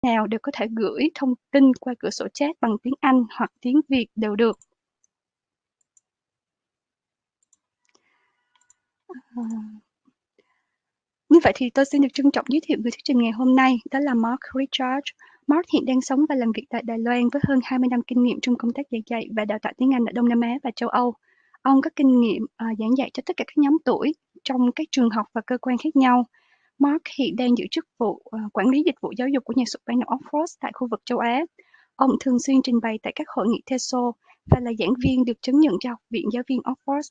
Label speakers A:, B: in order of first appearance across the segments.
A: nào đều có thể gửi thông tin qua cửa sổ chat bằng tiếng Anh hoặc tiếng Việt đều được. Như vậy thì tôi xin được trân trọng giới thiệu người thuyết trình ngày hôm nay, đó là Mark Richard. Mark hiện đang sống và làm việc tại Đài Loan với hơn 20 năm kinh nghiệm trong công tác giảng dạy và đào tạo tiếng Anh ở Đông Nam Á và châu Âu. Ông có kinh nghiệm giảng dạy cho tất cả các nhóm tuổi trong các trường học và cơ quan khác nhau. Mark hiện đang giữ chức vụ quản lý dịch vụ giáo dục của nhà xuất bản Oxford tại khu vực châu Á. Ông thường xuyên trình bày tại các hội nghị TESOL và là giảng viên được chứng nhận cho Học viện Giáo viên Oxford.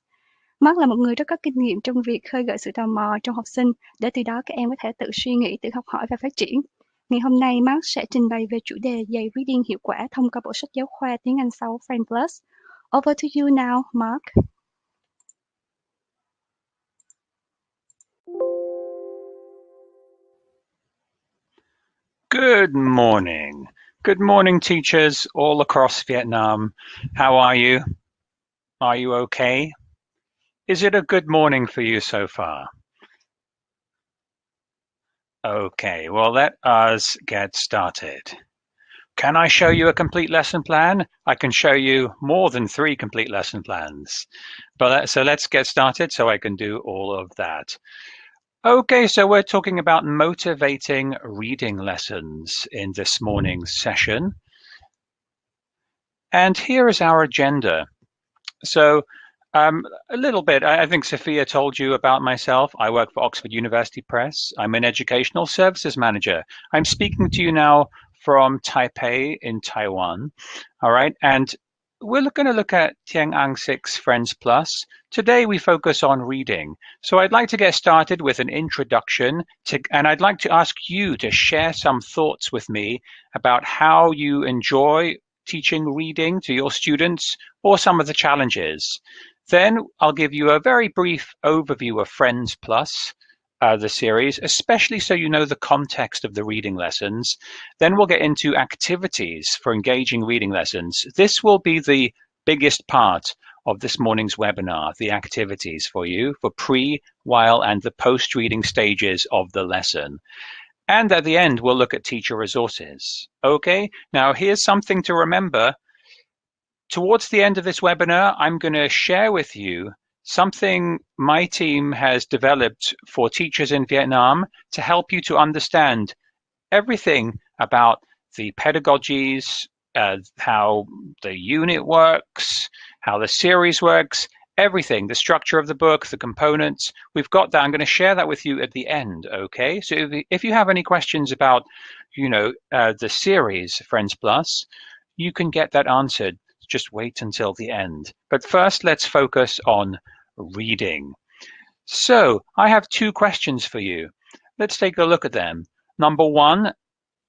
A: Mark là một người rất có kinh nghiệm trong việc khơi gợi sự tò mò trong học sinh, để từ đó các em có thể tự suy nghĩ, tự học hỏi và phát triển. Ngày hôm nay, Mark sẽ trình bày về chủ đề dạy reading hiệu quả thông qua bộ sách giáo khoa tiếng Anh 6 Friend Plus. Over to you now, Mark.
B: Good morning. Good morning, teachers all across Vietnam. How are you? Are you okay? Is it a good morning for you so far? Okay, well, let us get started. Can I show you a complete lesson plan? I can show you more than 3 complete lesson plans. So let's get started so I can do all of that. Okay, so we're talking about motivating reading lessons in this morning's session. And here is our agenda. So a little bit, I think Sophia told you about myself. I work for Oxford University Press. I'm an educational services manager. I'm speaking to you now from Taipei in Taiwan. All right, and we're going to look at Tieng Anh 6 Friends Plus. Today we focus on reading. So I'd like to get started with an introduction and I'd like to ask you to share some thoughts with me about how you enjoy teaching reading to your students or some of the challenges. Then I'll give you a very brief overview of Friends Plus, the series, especially so you know the context of the reading lessons. Then we'll get into activities for engaging reading lessons. This will be the biggest part of this morning's webinar, the activities for you for pre, while, and the post-reading stages of the lesson. And at the end, we'll look at teacher resources. Okay, now here's something to remember. Towards the end of this webinar, I'm going to share with you something my team has developed for teachers in Vietnam to help you to understand everything about the pedagogies, how the unit works, how the series works, everything, the structure of the book, the components. We've got that. I'm going to share that with you at the end, okay? So if you have any questions about, the series, Friends Plus, you can get that answered. Just wait until the end. But first, let's focus on reading. So I have 2 questions for you. Let's take a look at them. Number 1,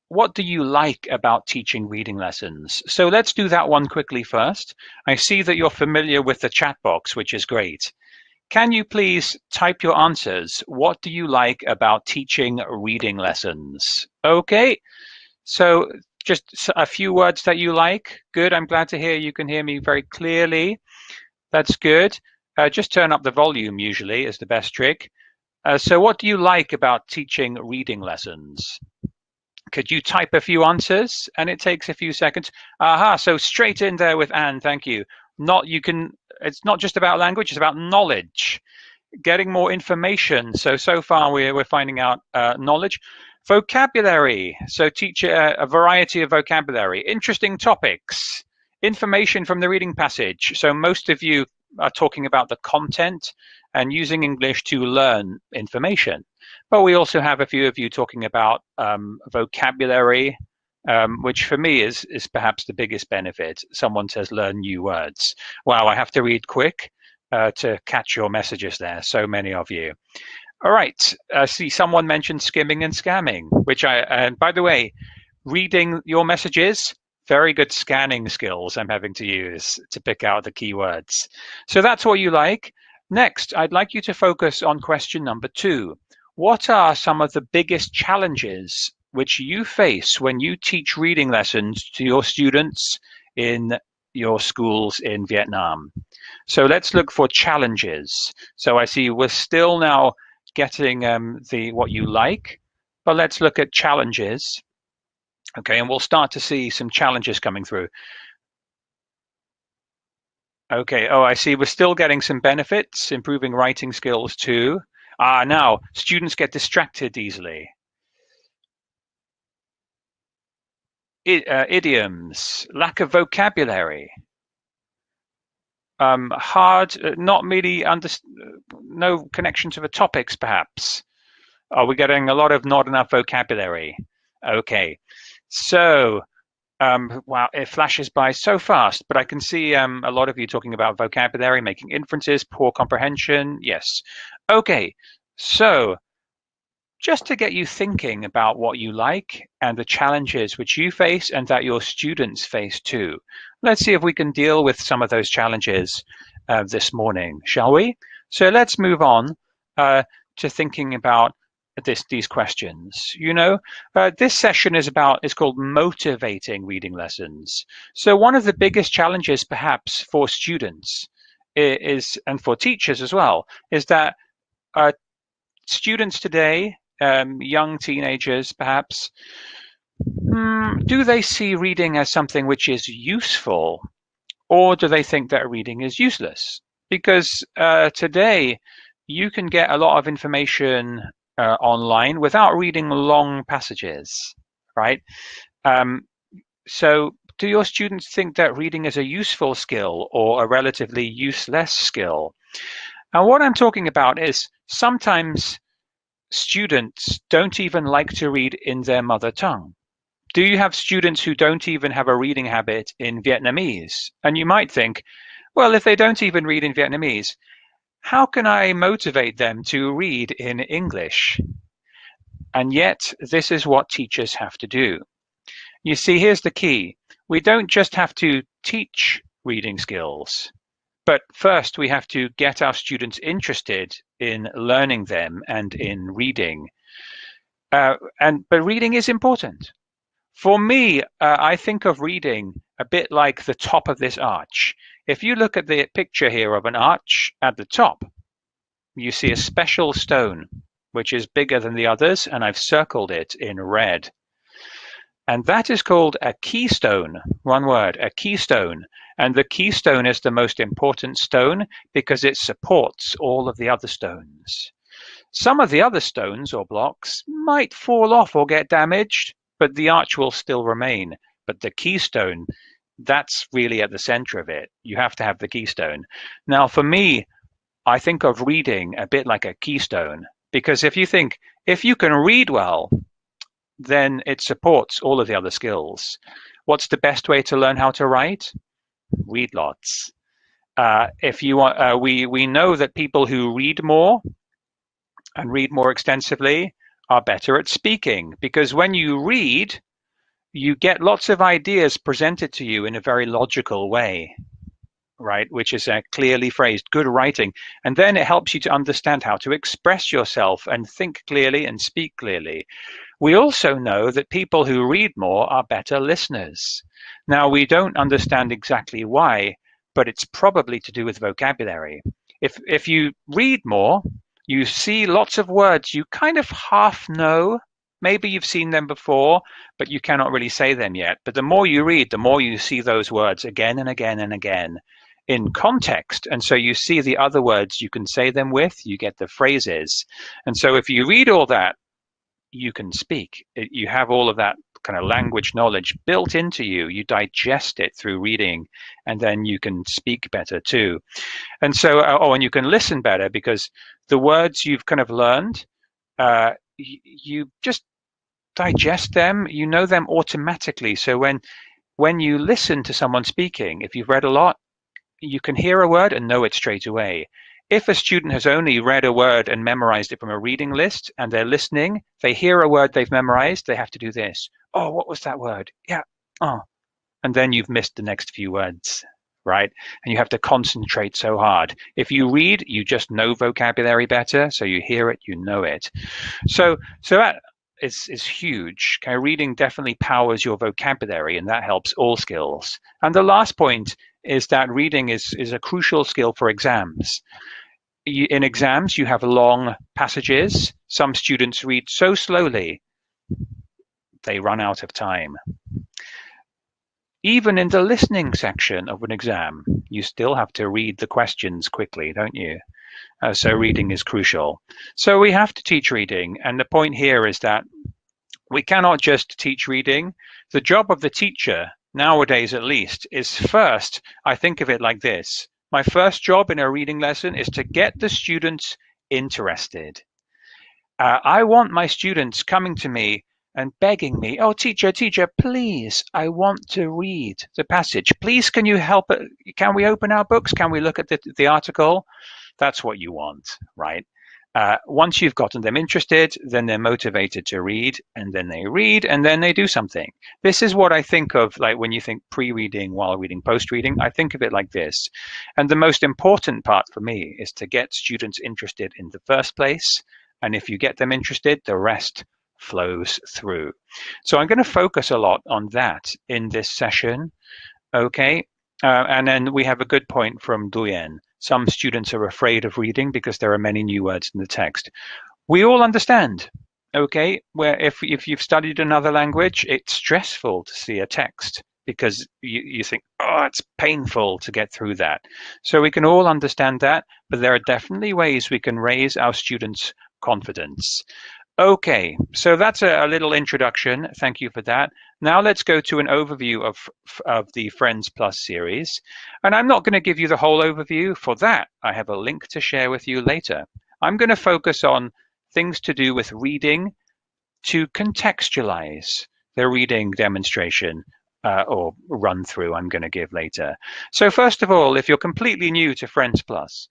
B: what do you like about teaching reading lessons? So let's do that one quickly first. I see that you're familiar with the chat box, which is great. Can you please type your answers? What do you like about teaching reading lessons? Okay, so just a few words that you like. Good, I'm glad to hear you can hear me very clearly. That's good. Just turn up the volume usually is the best trick. So what do you like about teaching reading lessons? Could you type a few answers? And it takes a few seconds. Aha, so straight in there with Anne, thank you. It's not just about language, it's about knowledge. Getting more information. So far we're finding out knowledge. Vocabulary. So teach a variety of vocabulary. Interesting topics. Information from the reading passage. So most of you are talking about the content and using English to learn information. But we also have a few of you talking about vocabulary, which for me is perhaps the biggest benefit. Someone says learn new words. Wow, I have to read quick to catch your messages there. So many of you. All right. See, someone mentioned skimming and scamming, which and by the way, reading your messages, very good scanning skills I'm having to use to pick out the keywords. So that's what you like. Next, I'd like you to focus on question number 2. What are some of the biggest challenges which you face when you teach reading lessons to your students in your schools in Vietnam? So let's look for challenges. So I see we're still now getting what you like, but let's look at challenges. Okay, and we'll start to see some challenges coming through. Okay, oh, I see we're still getting some benefits, improving writing skills too. Now, students get distracted easily. Idioms, lack of vocabulary, hard, not really no connection to the topics, perhaps. Are we getting a lot of not enough vocabulary? Okay, so wow, it flashes by so fast, but I can see a lot of you talking about vocabulary, making inferences, poor comprehension. Yes. Okay, so just to get you thinking about what you like and the challenges which you face and that your students face too. Let's see if we can deal with some of those challenges this morning, shall we? So let's move on to thinking about these questions. You know, this session is called motivating reading lessons. So one of the biggest challenges perhaps for students is, and for teachers as well, is that students today, young teenagers perhaps, do they see reading as something which is useful, or do they think that reading is useless? Because today you can get a lot of information online without reading long passages, right? So do your students think that reading is a useful skill or a relatively useless skill? And what I'm talking about is sometimes students don't even like to read in their mother tongue. Do you have students who don't even have a reading habit in Vietnamese? And you might think, well, if they don't even read in Vietnamese, how can I motivate them to read in English? And yet, this is what teachers have to do. You see, here's the key. We don't just have to teach reading skills, but first we have to get our students interested in learning them and in reading. But reading is important. For me, I think of reading a bit like the top of this arch. If you look at the picture here of an arch at the top, you see a special stone, which is bigger than the others, and I've circled it in red. And that is called a keystone, one word, a keystone. And the keystone is the most important stone because it supports all of the other stones. Some of the other stones or blocks might fall off or get damaged, but the arch will still remain. But the keystone, that's really at the center of it. You have to have the keystone. Now, for me, I think of reading a bit like a keystone, because if you can read well, then it supports all of the other skills. What's the best way to learn how to write? Read lots. If you want, we know that people who read more and read more extensively are better at speaking, because when you read, you get lots of ideas presented to you in a very logical way, right? Which is clearly phrased, good writing. And then it helps you to understand how to express yourself and think clearly and speak clearly. We also know that people who read more are better listeners. Now, we don't understand exactly why, but it's probably to do with vocabulary. If you read more, you see lots of words you kind of half know. Maybe you've seen them before, but you cannot really say them yet. But the more you read, the more you see those words again and again and again in context. And so you see the other words you can say them with, you get the phrases. And so if you read all that, you can speak. You have all of that kind of language knowledge built into you. You digest it through reading, and then you can speak better too. And so, and you can listen better because the words you've kind of learned, you just digest them. You know them automatically. So when you listen to someone speaking, if you've read a lot, you can hear a word and know it straight away. If a student has only read a word and memorized it from a reading list and they're listening, they hear a word they've memorized, they have to do this. Oh, what was that word? Yeah. Oh. And then you've missed the next few words, right? And you have to concentrate so hard. If you read, you just know vocabulary better. So you hear it, you know it. So that is huge. Okay, reading definitely powers your vocabulary, and that helps all skills. And the last point is that reading is a crucial skill for exams. In exams, you have long passages. Some students read so slowly, they run out of time. Even in the listening section of an exam, you still have to read the questions quickly, don't you? So reading is crucial. So we have to teach reading, and the point here is that we cannot just teach reading. The job of the teacher, nowadays at least, is first, I think of it like this. My first job in a reading lesson is to get the students interested. I want my students coming to me and begging me, oh, teacher, please, I want to read the passage. Please, can you help? Can we open our books? Can we look at the article? That's what you want, right? Once you've gotten them interested, then they're motivated to read, and then they read, and then they do something. This is what I think of, like when you think pre-reading, while reading, post-reading, I think of it like this. And the most important part for me is to get students interested in the first place. And if you get them interested, the rest flows through. So I'm going to focus a lot on that in this session. Okay. And then we have a good point from Duyen. Some students are afraid of reading because there are many new words in the text. We all understand, okay, where if you've studied another language, it's stressful to see a text because you think, oh, it's painful to get through that. So we can all understand that, but there are definitely ways we can raise our students' confidence. Okay, so that's a little introduction. Thank you for that. Now let's go to an overview of the Friends Plus series. And I'm not going to give you the whole overview. For that, I have a link to share with you later. I'm going to focus on things to do with reading to contextualize the reading demonstration or run through I'm going to give later. So first of all, if you're completely new to Friends Plus,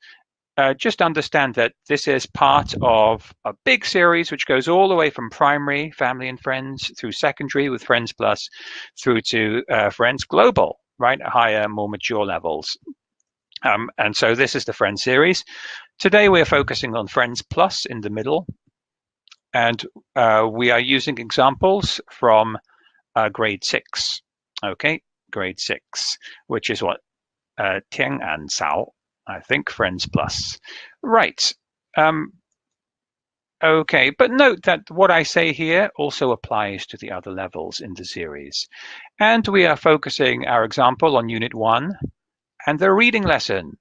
B: just understand that this is part of a big series which goes all the way from primary, family and friends, through secondary with Friends Plus, through to Friends Global, right? Higher, more mature levels. And so this is the Friends series. Today we're focusing on Friends Plus in the middle. And we are using examples from grade 6. Okay, grade 6, which is what Tieng Anh Sao, I think, Friends Plus. Right. Okay, but note that what I say here also applies to the other levels in the series. And we are focusing our example on Unit 1 and the reading lesson.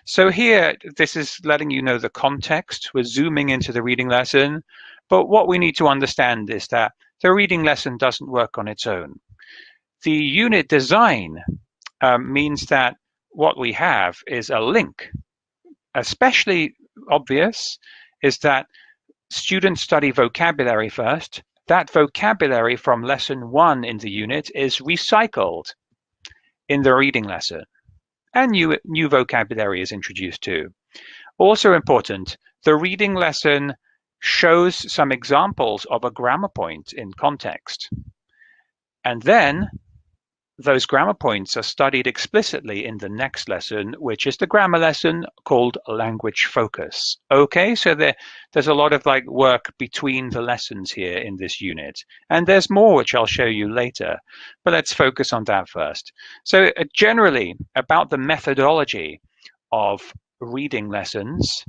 B: So here, this is letting you know the context. We're zooming into the reading lesson. But what we need to understand is that the reading lesson doesn't work on its own. The unit design means that what we have is a link. Especially obvious is that students study vocabulary first. That vocabulary from lesson 1 in the unit is recycled in the reading lesson. And new vocabulary is introduced too. Also important, the reading lesson shows some examples of a grammar point in context. And then those grammar points are studied explicitly in the next lesson, which is the grammar lesson called language focus. Okay, so there's a lot of like work between the lessons here in this unit. And there's more which I'll show you later, but let's focus on that first. So generally about the methodology of reading lessons,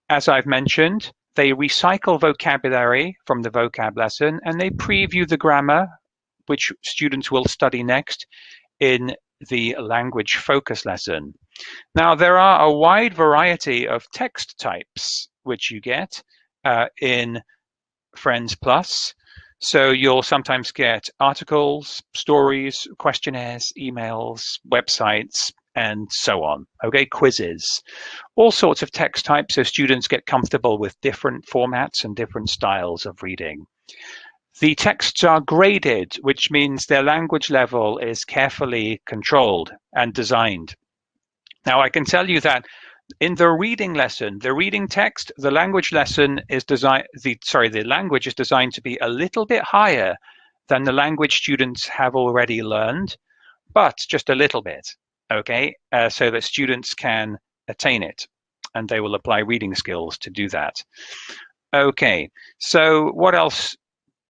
B: as I've mentioned, they recycle vocabulary from the vocab lesson and they preview the grammar, which students will study next in the language focus lesson. Now, there are a wide variety of text types which you get in Friends Plus. So you'll sometimes get articles, stories, questionnaires, emails, websites, and so on. Okay, quizzes, all sorts of text types so students get comfortable with different formats and different styles of reading. The texts are graded, which means their language level is carefully controlled and designed. Now, I can tell you that in the reading lesson, the reading text, the language lesson is designed, the language is designed to be a little bit higher than the language students have already learned, but just a little bit, okay, so that students can attain it, and they will apply reading skills to do that. Okay, so what else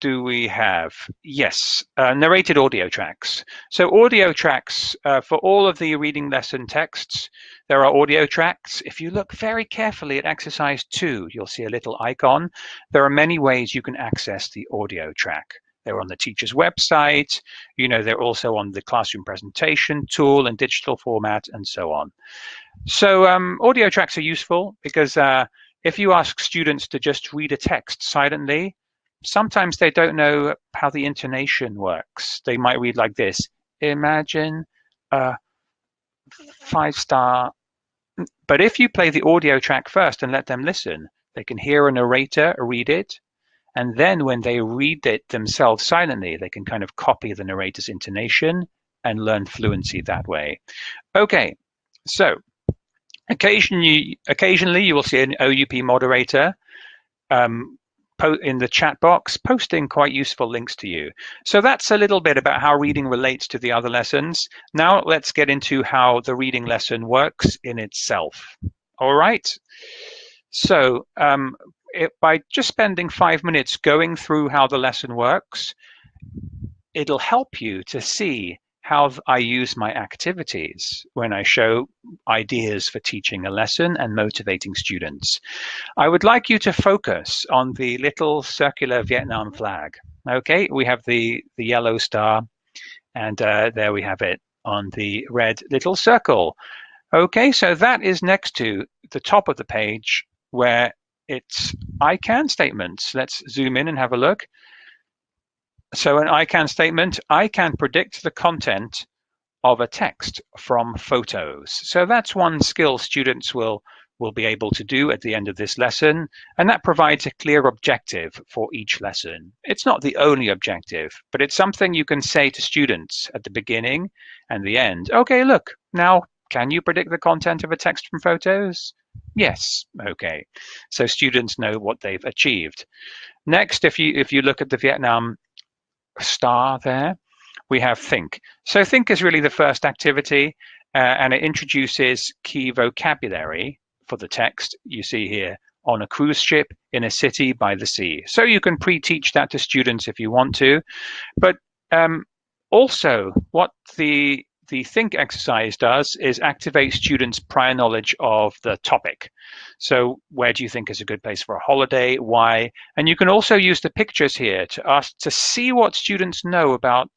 B: do we have? Yes, narrated audio tracks. So audio tracks, for all of the reading lesson texts, there are audio tracks. If you look very carefully at exercise 2, you'll see a little icon. There are many ways you can access the audio track. They're on the teacher's website. They're also on the classroom presentation tool and digital format and so on. So audio tracks are useful because if you ask students to just read a text silently, sometimes they don't know how the intonation works. They might read like this: imagine a 5-star. But if you play the audio track first and let them listen, they can hear a narrator read it. And then when they read it themselves silently, they can kind of copy the narrator's intonation and learn fluency that way. Okay, so occasionally you will see an OUP moderator in the chat box posting quite useful links to you. So that's a little bit about how reading relates to the other lessons. Now let's get into how the reading lesson works in itself. All right. So by just spending 5 minutes going through how the lesson works, it'll help you to see how I use my activities when I show ideas for teaching a lesson and motivating students. I would like you to focus on the little circular Vietnam flag. Okay, we have the yellow star, and there we have it on the red little circle. Okay, so that is next to the top of the page where it's I can statements. Let's zoom in and have a look. So an I can statement, I can predict the content of a text from photos. So that's one skill students will be able to do at the end of this lesson, and that provides a clear objective for each lesson. It's not the only objective, but it's something you can say to students at the beginning and the end. Okay, look, now can you predict the content of a text from photos? Yes, okay. So students know what they've achieved. Next, if you look at the Vietnam star there, we have think. So think is really the first activity, and it introduces key vocabulary for the text you see here: on a cruise ship, in a city, by the sea. So you can pre-teach that to students if you want to. But also what the think exercise does is activate students' prior knowledge of the topic. So where do you think is a good place for a holiday? Why? And you can also use the pictures here to see what students know about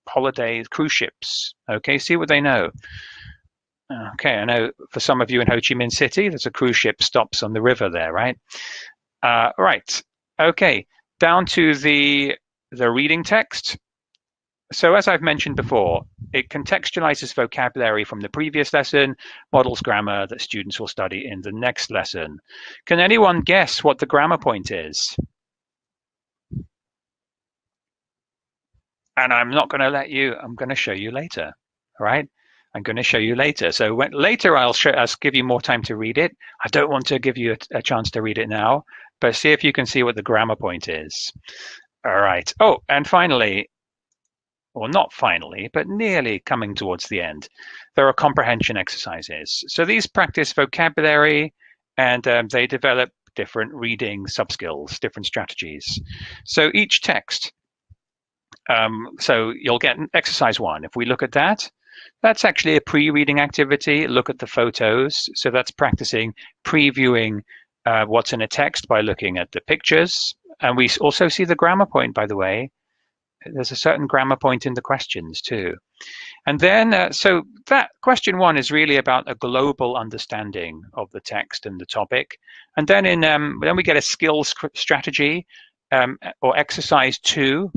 B: holidays, cruise ships. Okay, see what they know. Okay, I know for some of you in Ho Chi Minh City, there's a cruise ship stops on the river there, right? Right. Okay, down to the reading text. So as I've mentioned before, it contextualizes vocabulary from the previous lesson, models grammar that students will study in the next lesson. Can anyone guess what the grammar point is? And I'm not going to let you, I'm going to show you later, all right? I'm going to show you later. So later I'll give you more time to read it. I don't want to give you a chance to read it now, but see if you can see what the grammar point is. All right. Oh, and finally, or not finally, but nearly coming towards the end, there are comprehension exercises. So these practice vocabulary, and they develop different reading sub-skills, different strategies. So each text, so you'll get exercise 1. If we look at that, that's actually a pre-reading activity. Look at the photos. So that's practicing previewing what's in a text by looking at the pictures. And we also see the grammar point, by the way. There's a certain grammar point in the questions too. And then, so that question 1 is really about a global understanding of the text and the topic. And then then we get a skills strategy, or exercise 2,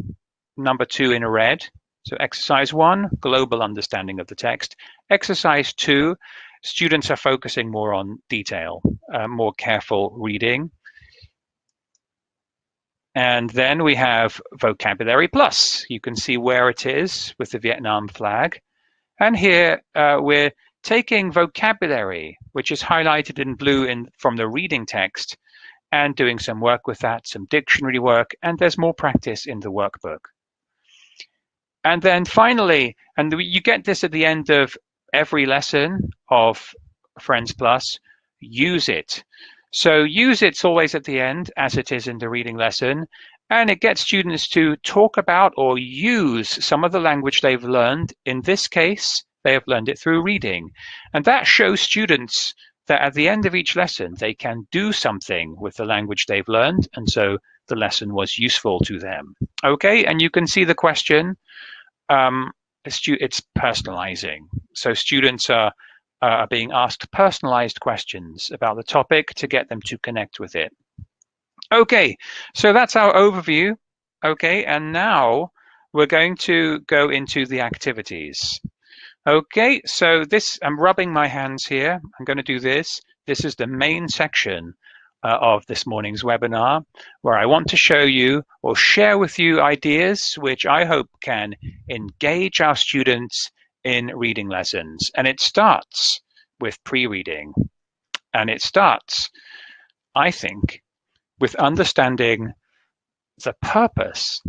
B: number 2 in red. So exercise 1, global understanding of the text. Exercise 2, students are focusing more on detail, more careful reading. And then we have vocabulary plus. You can see where it is with the Vietnam flag. And here we're taking vocabulary, which is highlighted in blue from the reading text, and doing some work with that, some dictionary work, and there's more practice in the workbook. And then finally, and you get this at the end of every lesson of Friends Plus, use it. So use it's always at the end, as it is in the reading lesson, and it gets students to talk about or use some of the language they've learned. In this case, they have learned it through reading. And that shows students that at the end of each lesson, they can do something with the language they've learned. And so the lesson was useful to them. Okay, and you can see the question. It's personalizing. So students are being asked personalized questions about the topic to get them to connect with it. Okay, so that's our overview. Okay, and now we're going to go into the activities. Okay, so this, I'm rubbing my hands here. I'm going to do this. This is the main section of this morning's webinar, where I want to show you or share with you ideas which I hope can engage our students in reading lessons. And it starts with pre-reading. And it starts, I think, with understanding the purpose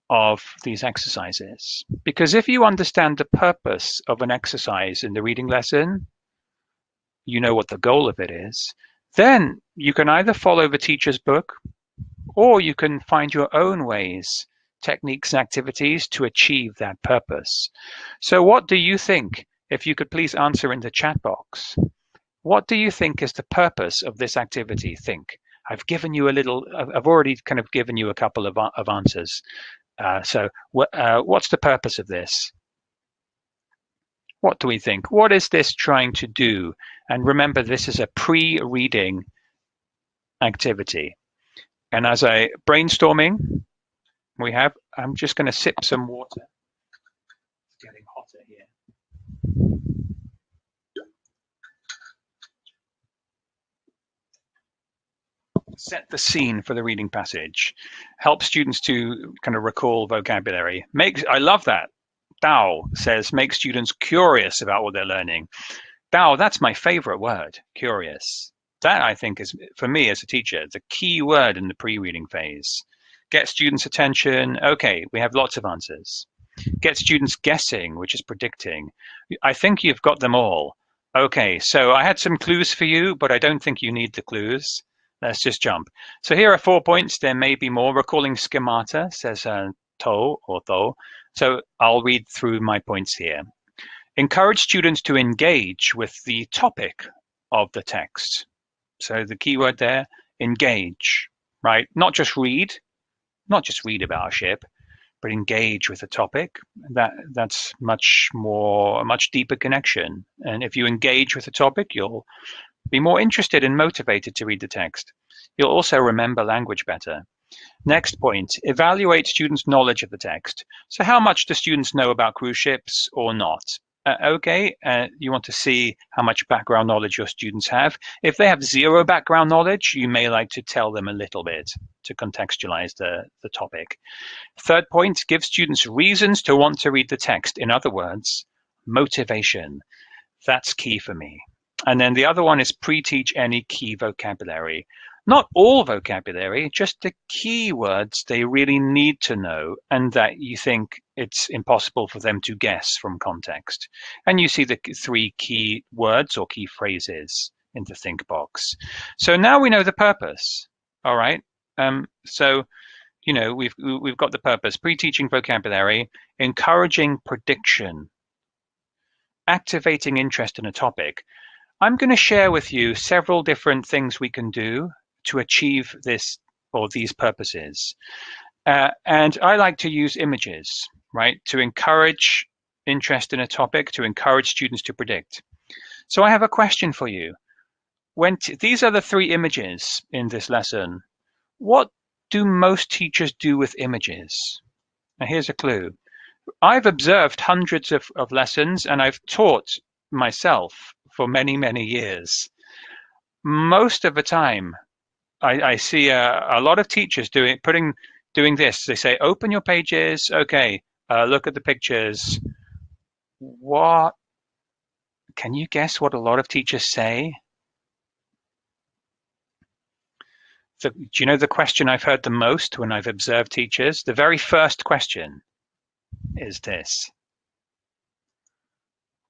B: of these exercises. Because if you understand the purpose of an exercise in the reading lesson, you know what the goal of it is, then you can either follow the teacher's book or you can find your own ways, techniques, and activities to achieve that purpose. So what do you think? If you could please answer in the chat box. What do you think is the purpose of this activity? Think. I've given you a little, I've already kind of given you a couple of answers. So what's the purpose of this? What do we think? What is this trying to do? And remember, this is a pre-reading activity. And as I brainstorming, I'm just going to sip some water. It's getting hotter here. Set the scene for the reading passage. Help students to kind of recall vocabulary. I love that. Dao says, make students curious about what they're learning. Dao, that's my favorite word, curious. That, I think, is, for me as a teacher, the key word in the pre-reading phase. Get students' attention. Okay, we have lots of answers. Get students guessing, which is predicting. I think you've got them all. Okay, so I had some clues for you, but I don't think you need the clues. Let's just jump. So here are 4 points. There may be more. Recalling schemata, says To or Tho. So I'll read through my points here. Encourage students to engage with the topic of the text. So the key word there, engage, right? Not just read about a ship, but engage with the topic. That's a much deeper connection. And if you engage with the topic, you'll be more interested and motivated to read the text. You'll also remember language better. Next point, evaluate students' knowledge of the text. So how much do students know about cruise ships or not? You want to see how much background knowledge your students have. If they have zero background knowledge, you may like to tell them a little bit to contextualize the topic. Third point, give students reasons to want to read the text. In other words, motivation. That's key for me. And then the other one is pre-teach any key vocabulary. Not all vocabulary, just the key words they really need to know and that you think it's impossible for them to guess from context. And you see the 3 key words or key phrases in the think box. So now we know the purpose. All right. So, you know, we've got the purpose: pre-teaching vocabulary, encouraging prediction, activating interest in a topic. I'm going to share with you several different things we can do to achieve this or these purposes. And I like to use images, right, to encourage interest in a topic, to encourage students to predict. So I have a question for you. These are the 3 images in this lesson. What do most teachers do with images? Now here's a clue. I've observed hundreds of lessons and I've taught myself for many, many years. Most of the time, I see a lot of teachers doing this. They say, open your pages. Okay, look at the pictures. What? Can you guess what a lot of teachers say? Do you know the question I've heard the most when I've observed teachers? The very first question is this.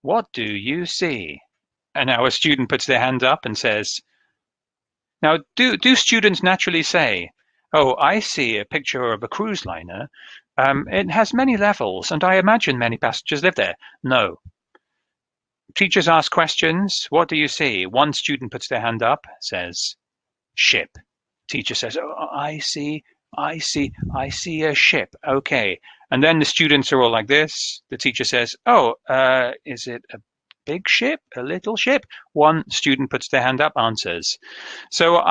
B: What do you see? And now a student puts their hand up and says, now, do students naturally say, oh, I see a picture of a cruise liner. It has many levels, and I imagine many passengers live there. No. Teachers ask questions. What do you see? One student puts their hand up, says, ship. Teacher says, oh, I see I see a ship. Okay. And then the students are all like this. The teacher says, oh, is it a big ship, a little ship? One student puts their hand up, answers. So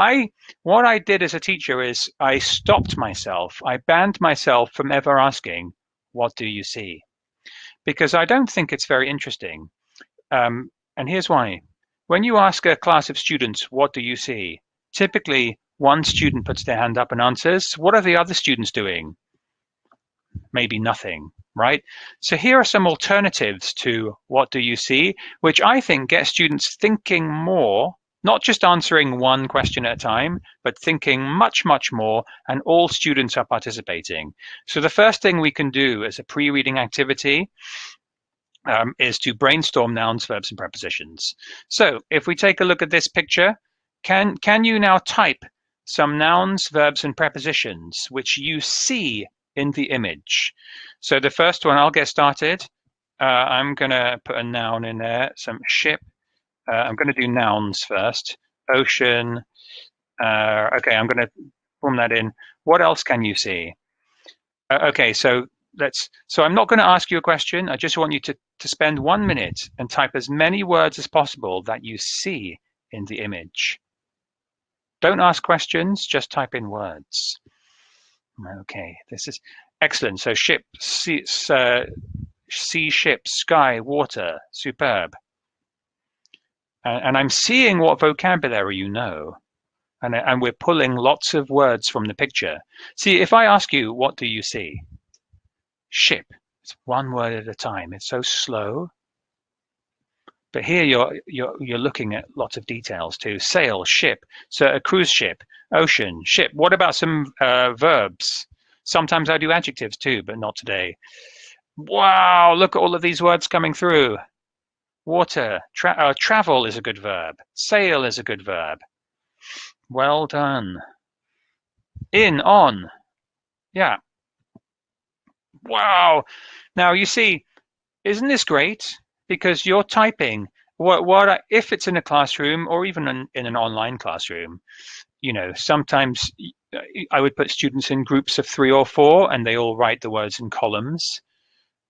B: what I did as a teacher is I stopped myself. I banned myself from ever asking, what do you see? Because I don't think it's very interesting. And here's why. When you ask a class of students, what do you see? Typically, one student puts their hand up and answers. What are the other students doing? Maybe nothing, right? So here are some alternatives to what do you see, which I think get students thinking more, not just answering one question at a time, but thinking much, much more, and all students are participating. So the first thing we can do as a pre-reading activity is to brainstorm nouns, verbs, and prepositions. So if we take a look at this picture, can you now type some nouns, verbs, and prepositions which you see in the image? So the first one, I'll get started. I'm going to put a noun in there, some ship. I'm going to do nouns first. Ocean. Okay, I'm going to form that in. What else can you see? Okay, so I'm not going to ask you a question. I just want you to spend 1 minute and type as many words as possible that you see in the image. Don't ask questions, just type in words. Okay, this is excellent. So ship, sea, ship, sky, water, superb. And I'm seeing what vocabulary you know. And we're pulling lots of words from the picture. See, if I ask you, what do you see? Ship. It's one word at a time. It's so slow. But here you're looking at lots of details too. Sail, ship, so a cruise ship, ocean, ship. What about some verbs? Sometimes I do adjectives too, but not today. Wow, look at all of these words coming through. Water, travel is a good verb. Sail is a good verb. Well done. In, on. Yeah. Wow. Now you see, isn't this great? Because you're typing if it's in a classroom or even in an online classroom, you know, sometimes I would put students in groups of 3 or 4 and they all write the words in columns.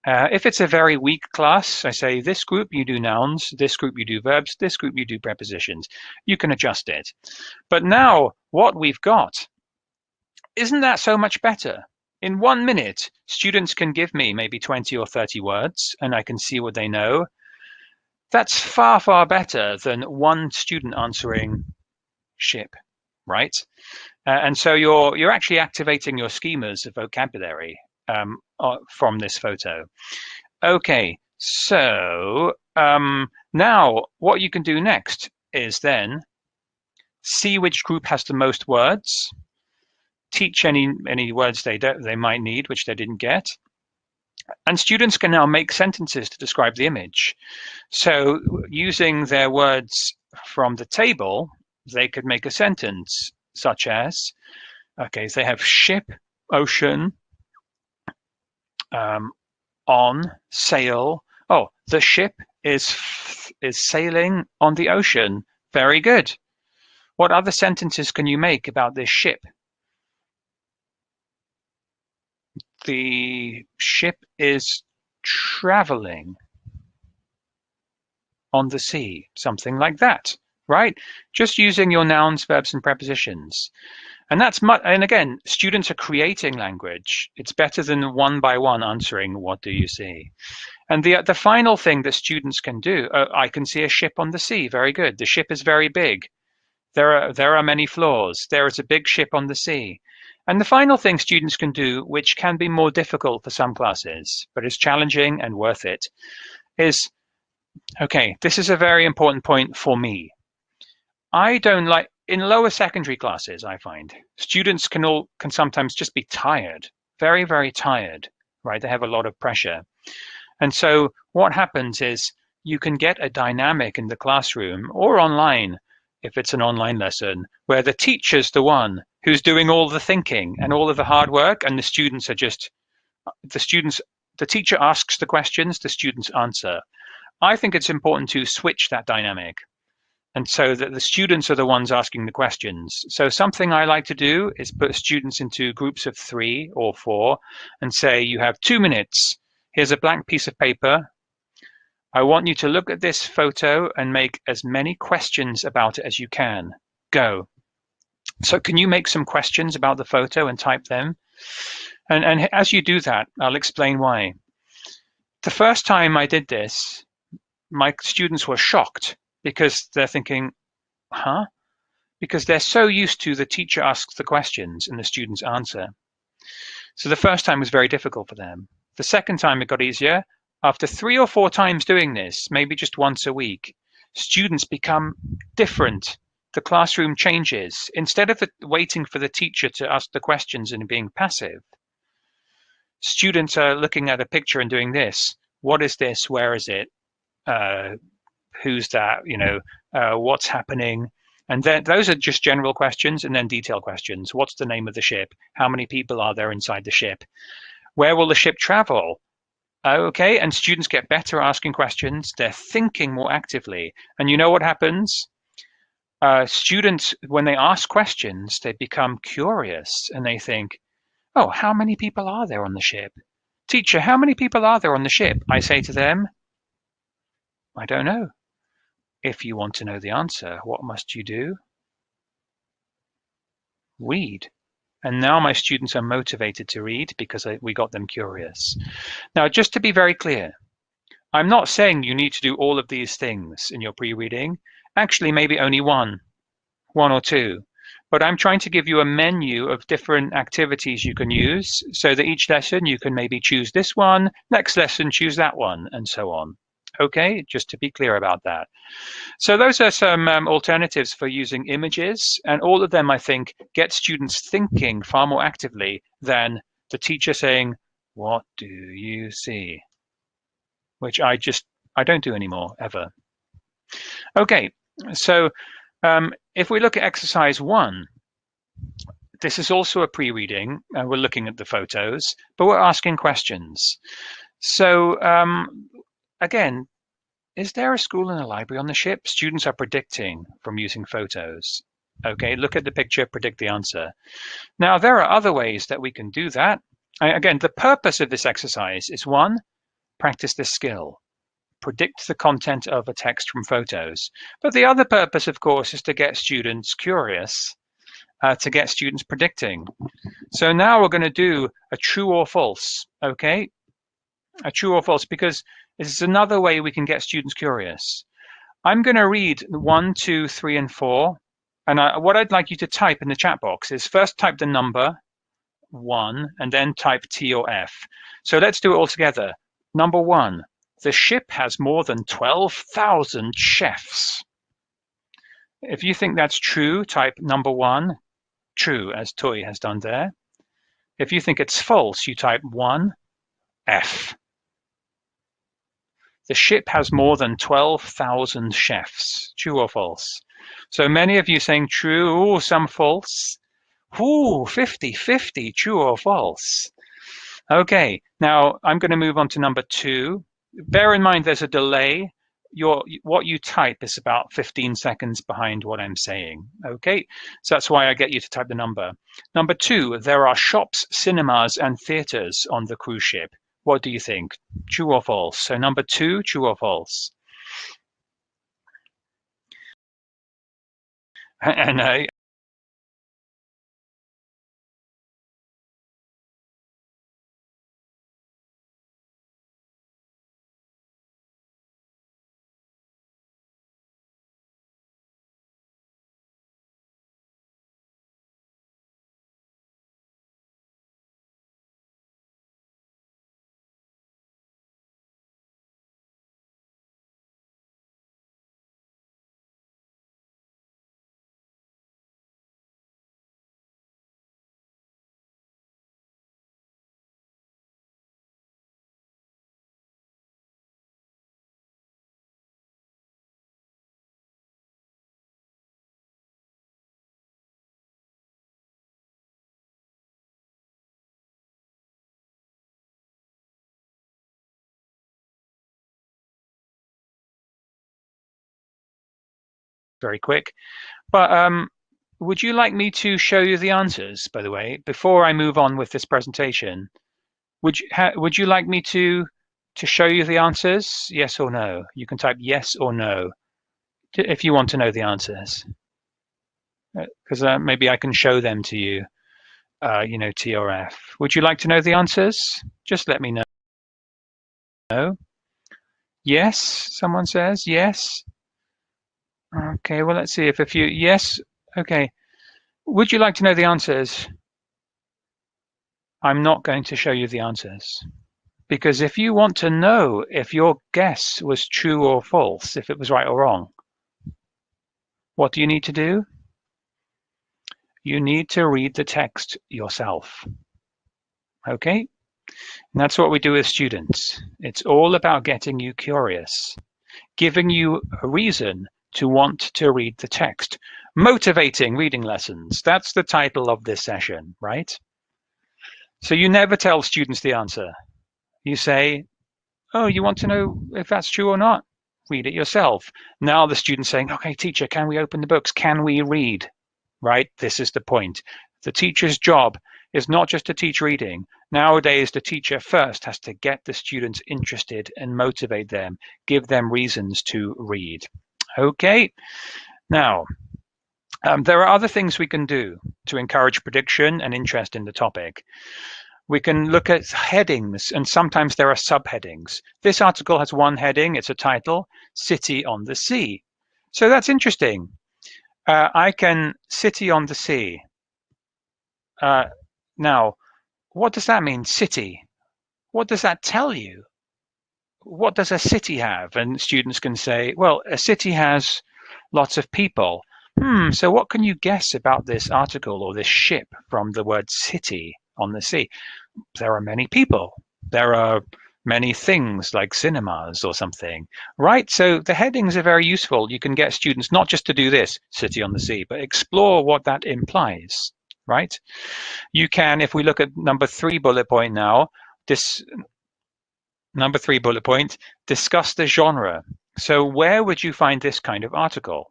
B: If it's a very weak class, I say this group you do nouns, this group you do verbs, this group you do prepositions. You can adjust it. But now what we've got, isn't that so much better? In 1 minute, students can give me maybe 20 or 30 words and I can see what they know. That's far, far better than one student answering ship, right? And so you're actually activating your schemas of vocabulary from this photo. Okay, so now what you can do next is then see which group has the most words, teach any words they might need which they didn't get, and students can now make sentences to describe the image. So using their words from the table, they could make a sentence such as, okay, so they have ship, ocean, on, sail. Oh, the ship is sailing on the ocean. Very good. What other sentences can you make about this ship? The ship is traveling on the sea, something like that, right? Just using your nouns, verbs, and prepositions. And and again, students are creating language. It's better than one by one answering, what do you see? And the final thing that students can do, I can see a ship on the sea. Very good. The ship is very big. There are many floors. There is a big ship on the sea. And the final thing students can do, which can be more difficult for some classes, but is challenging and worth it, is, okay, this is a very important point for me. I don't like, in lower secondary classes, I find, students can sometimes just be tired, very, very tired, right? They have a lot of pressure. And so what happens is you can get a dynamic in the classroom or online, if it's an online lesson, where the teacher's the one who's doing all the thinking and all of the hard work, and the students are just, the teacher asks the questions, the students answer. I think it's important to switch that dynamic. And so that the students are the ones asking the questions. So something I like to do is put students into groups of 3 or 4 and say, you have 2 minutes. Here's a blank piece of paper. I want you to look at this photo and make as many questions about it as you can. Go. So can you make some questions about the photo and type them? And as you do that, I'll explain why. The first time I did this, my students were shocked because they're thinking, huh? Because they're so used to the teacher asks the questions and the students answer. So the first time was very difficult for them. The second time it got easier. After 3 or 4 times doing this, maybe just once a week, students become different. The classroom changes. Instead of waiting for the teacher to ask the questions and being passive, students are looking at a picture and doing this. What is this? Where is it? Who's that? What's happening? And then those are just general questions, and then detailed questions. What's the name of the ship? How many people are there inside the ship? Where will the ship travel? Okay, and students get better asking questions. They're thinking more actively. And you know what happens? Students, when they ask questions, they become curious and they think, oh, how many people are there on the ship? Teacher, how many people are there on the ship? I say to them, I don't know. If you want to know the answer, what must you do? Read. And now my students are motivated to read because we got them curious. Now, just to be very clear, I'm not saying you need to do all of these things in your pre-reading. Actually, maybe only one or two. But I'm trying to give you a menu of different activities you can use so that each lesson you can maybe choose this one, next lesson choose that one, and so on. Okay, just to be clear about that. So those are some alternatives for using images, and all of them, I think, get students thinking far more actively than the teacher saying, what do you see? Which I don't do anymore, ever. Okay, so if we look at exercise 1, this is also a pre-reading. We're looking at the photos, but we're asking questions. So again, is there a school and a library on the ship? Students are predicting from using photos. Okay, look at the picture, predict the answer. Now, there are other ways that we can do that. Again, the purpose of this exercise is 1, practice this skill. Predict the content of a text from photos. But the other purpose, of course, is to get students curious, to get students predicting. So now we're going to do a true or false, okay? A true or false, because this is another way we can get students curious. I'm going to read 1, 2, 3, and 4. And what I'd like you to type in the chat box is first type the number 1 and then type T or F. So let's do it all together. Number 1, the ship has more than 12,000 chefs. If you think that's true, type number 1, true, as Toy has done there. If you think it's false, you type 1, F. The ship has more than 12,000 chefs. True or false? So many of you saying true, ooh, some false. Ooh, 50-50, true or false? Okay, now I'm going to move on to number 2. Bear in mind there's a delay. What you type is about 15 seconds behind what I'm saying. Okay, so that's why I get you to type the number. Number 2, there are shops, cinemas, and theaters on the cruise ship. What do you think? True or false? So number 2, true or false? And very quick. But would you like me to show you the answers, by the way, before I move on with this presentation? Would you like me to show you the answers? Yes or no? You can type yes or no if you want to know the answers, because maybe I can show them to you. You know, T or F. Would you like to know the answers? Just let me know. Yes, someone says yes. Okay, well, let's see if a few. Yes, okay. Would you like to know the answers? I'm not going to show you the answers. Because if you want to know if your guess was true or false, if it was right or wrong, what do you need to do? You need to read the text yourself. Okay? And that's what we do with students. It's all about getting you curious, giving you a reason to want to read the text. Motivating reading lessons. That's the title of this session, right? So you never tell students the answer. You say, oh, you want to know if that's true or not? Read it yourself. Now the student's saying, okay, teacher, can we open the books? Can we read? Right? This is the point. The teacher's job is not just to teach reading. Nowadays, the teacher first has to get the students interested and motivate them, give them reasons to read. Okay? Now, there are other things we can do to encourage prediction and interest in the topic. We can look at headings, and sometimes there are subheadings. This article has one heading, it's a title, City on the Sea. So that's interesting. I can City on the Sea. Now, what does that mean, city? What does that tell you? What does a city have? And students can say, well, a city has lots of people. So what can you guess about this article or this ship from the word city on the sea? There are many people. There are many things like cinemas or something, right? So the headings are very useful. You can get students not just to do this, city on the sea, but explore what that implies, right? You can, if we look at number 3 bullet point now, number 3 bullet point, discuss the genre. So where would you find this kind of article?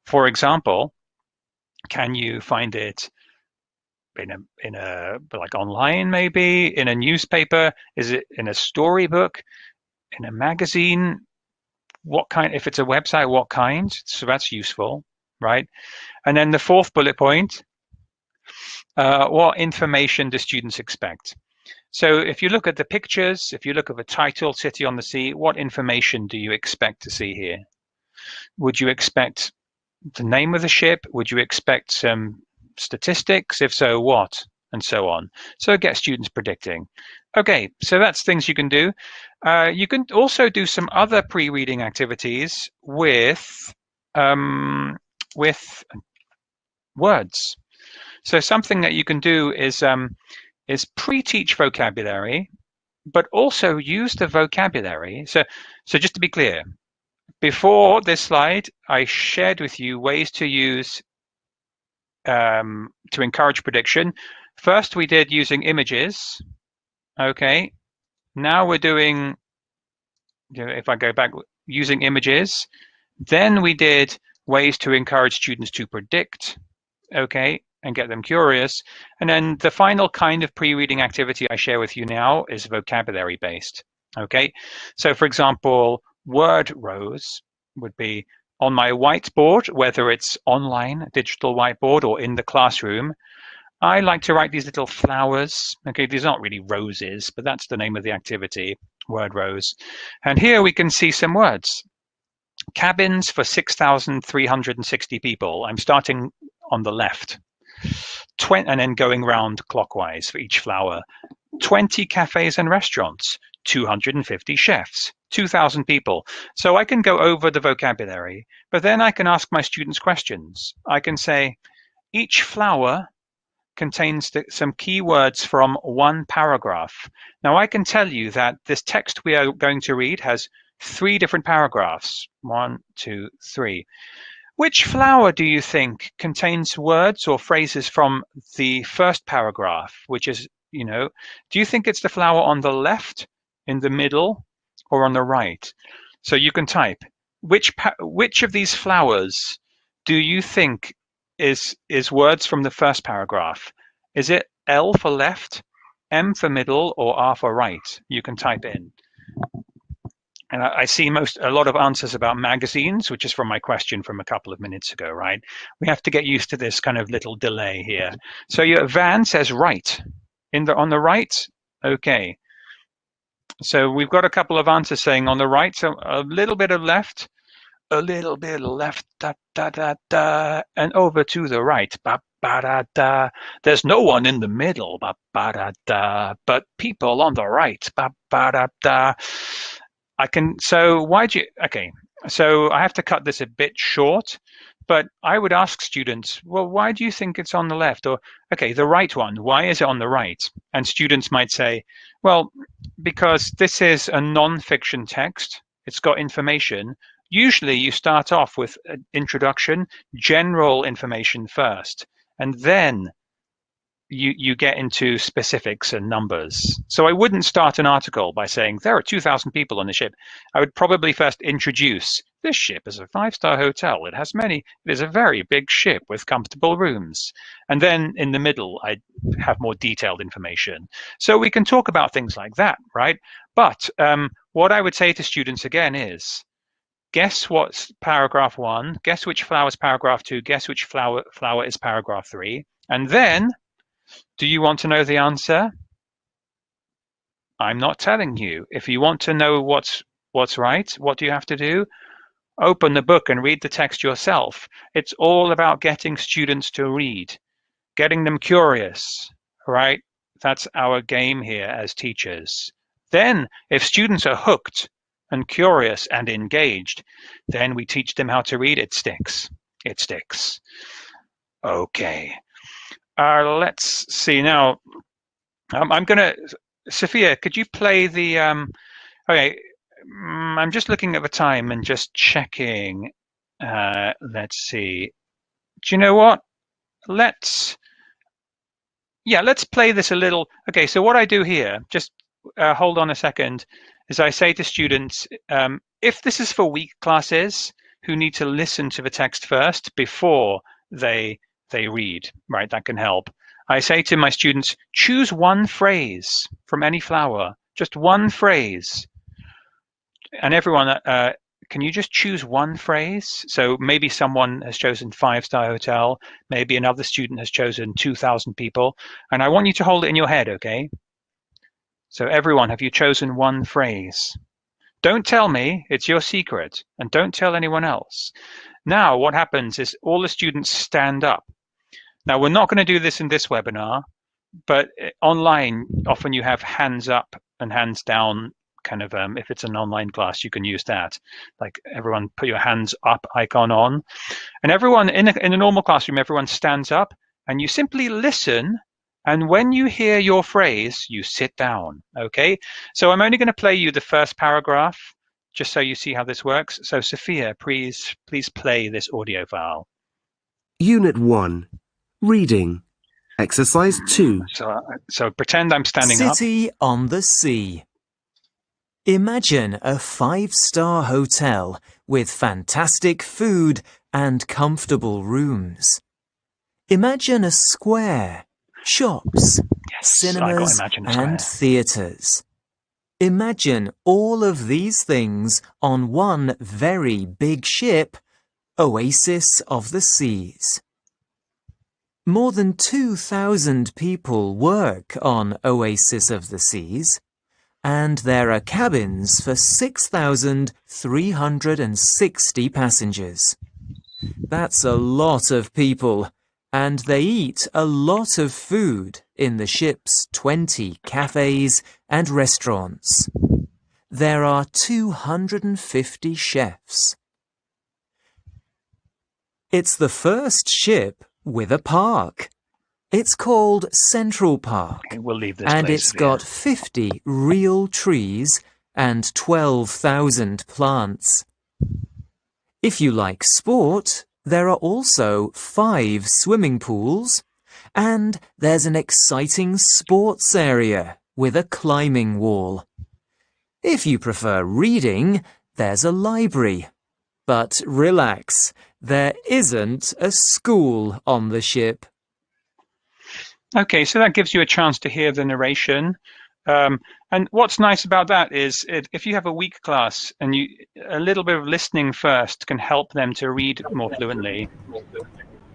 B: For example, can you find it in a like online, maybe in a newspaper? Is it in a storybook, in a magazine? What kind? If it's a website, what kind? So that's useful, right? And then the 4th bullet point, what information do students expect? So if you look at the pictures, if you look at the title, City on the Sea, what information do you expect to see here? Would you expect the name of the ship? Would you expect some statistics? If so, what? And so on. So it gets students predicting. Okay, so that's things you can do. You can also do some other pre-reading activities with words. So something that you can do is pre-teach vocabulary, but also use the vocabulary. So just to be clear, before this slide, I shared with you ways to use to encourage prediction. First, we did using images. Okay, now we're doing, if I go back, using images. Then we did ways to encourage students to predict. Okay, and get them curious. And then the final kind of pre-reading activity I share with you now is vocabulary based. Okay, so for example, word rows would be on my whiteboard, whether it's online, digital whiteboard, or in the classroom. I like to write these little flowers. Okay, these aren't really roses, but that's the name of the activity, word rows. And here we can see some words. Cabins for 6,360 people. I'm starting on the left. And then going round clockwise for each flower. 20 cafes and restaurants, 250 chefs, 2,000 people. So I can go over the vocabulary, but then I can ask my students questions. I can say, each flower contains some keywords from one paragraph. Now I can tell you that this text we are going to read has 3 different paragraphs. 1, 2, 3. Which flower do you think contains words or phrases from the first paragraph, which is, do you think it's the flower on the left, in the middle, or on the right? So you can type, which of these flowers do you think is words from the first paragraph? Is it L for left, M for middle, or R for right? You can type in. And I see a lot of answers about magazines, which is from my question from a couple of minutes ago, right? We have to get used to this kind of little delay here. So your Van says right. On the right, okay. So we've got a couple of answers saying on the right, so a little bit of left, da, da, da, da, and over to the right, ba, ba, da, da. There's no one in the middle, ba, ba, da, da, but people on the right, ba, ba, da, da. So I have to cut this a bit short, but I would ask students, well, why do you think it's on the left? Or, okay, the right one, why is it on the right? And students might say, well, because this is a non-fiction text, it's got information. Usually you start off with an introduction, general information first, and then you get into specifics and numbers. So I wouldn't start an article by saying there are 2,000 people on the ship. I would probably first introduce this ship is a 5-star hotel. It is a very big ship with comfortable rooms. And then in the middle, I'd have more detailed information. So we can talk about things like that, right? But what I would say to students again is, guess what's paragraph 1, guess which flower is paragraph 2, guess which flower is paragraph 3, and then do you want to know the answer? I'm not telling you. If you want to know what's right, what do you have to do? Open the book and read the text yourself. It's all about getting students to read, getting them curious, right? That's our game here as teachers. Then, if students are hooked and curious and engaged, then we teach them how to read. It sticks. It sticks. Okay. Let's see now. Sophia, could you play the, okay, I'm just looking at the time and just checking. Let's see. Do you know what? Let's play this a little. Okay, so what I do here, just hold on a second, is I say to students, if this is for weak classes who need to listen to the text first before they read, right? That can help. I say to my students, choose one phrase from any flower, just one phrase. And everyone, can you just choose one phrase? So maybe someone has chosen 5-star hotel, maybe another student has chosen 2,000 people, and I want you to hold it in your head, okay? So everyone, have you chosen one phrase? Don't tell me, it's your secret, and don't tell anyone else. Now what happens is all the students stand up. Now, we're not going to do this in this webinar, but online, often you have hands up and hands down, kind of, if it's an online class, you can use that. Like everyone put your hands up icon on. And everyone, in a normal classroom, everyone stands up and you simply listen. And when you hear your phrase, you sit down, okay? So I'm only going to play you the first paragraph, just so you see how this works. So Sophia, please play this audio file.
C: Unit 1. Reading. Exercise 2.
B: So pretend I'm standing up.
D: City on the sea. Imagine a 5-star hotel with fantastic food and comfortable rooms. Imagine a square, shops, cinemas and theatres. Imagine all of these things on one very big ship, Oasis of the Seas. More than 2,000 people work on Oasis of the Seas, and there are cabins for 6,360 passengers. That's a lot of people, and they eat a lot of food in the ship's 20 cafes and restaurants. There are 250 chefs. It's the first ship with a park. It's called Central Park,
B: okay, we'll leave this
D: and it's got 50 real trees and 12,000 plants. If you like sport, there are also 5 swimming pools, and there's an exciting sports area with a climbing wall. If you prefer reading, there's a library. But relax, there isn't a school on the ship.
B: Okay, so that gives you a chance to hear the narration. And what's nice about that is if you have a weak class and a little bit of listening first can help them to read more fluently.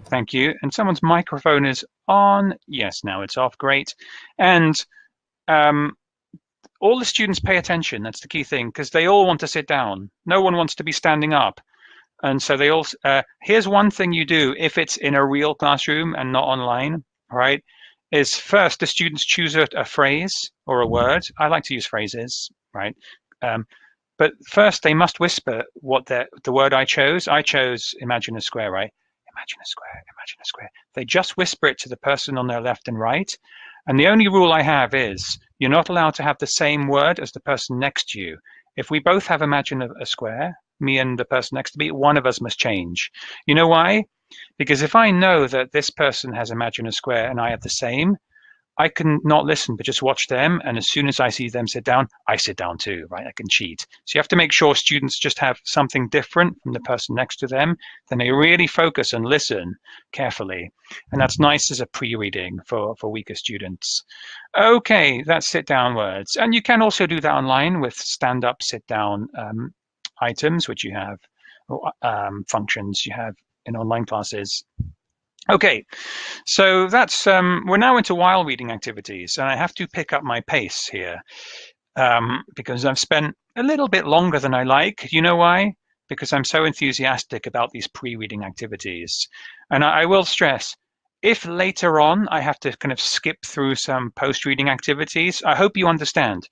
B: Thank you. And someone's microphone is on. Yes, now it's off. Great. And all the students pay attention. That's the key thing, because they all want to sit down. No one wants to be standing up. And so they all, here's one thing you do if it's in a real classroom and not online, right? Is first the students choose a phrase or a word. I like to use phrases, right? But first they must whisper what the word I chose. I chose imagine a square, right? Imagine a square, imagine a square. They just whisper it to the person on their left and right. And the only rule I have is you're not allowed to have the same word as the person next to you. If we both have imagine a square, me and the person next to me, one of us must change. You know why? Because if I know that this person has imagine a square and I have the same, I can not listen, but just watch them. And as soon as I see them sit down, I sit down too, right? I can cheat. So you have to make sure students just have something different from the person next to them. Then they really focus and listen carefully. And that's nice as a pre-reading for weaker students. Okay, that's sit down words. And you can also do that online with stand up, sit down items, which you have, functions you have in online classes. Okay, so that's we're now into while reading activities, and I have to pick up my pace here because I've spent a little bit longer than I like. You know why? Because I'm so enthusiastic about these pre-reading activities. And I will stress, if later on I have to kind of skip through some post-reading activities, I hope you understand,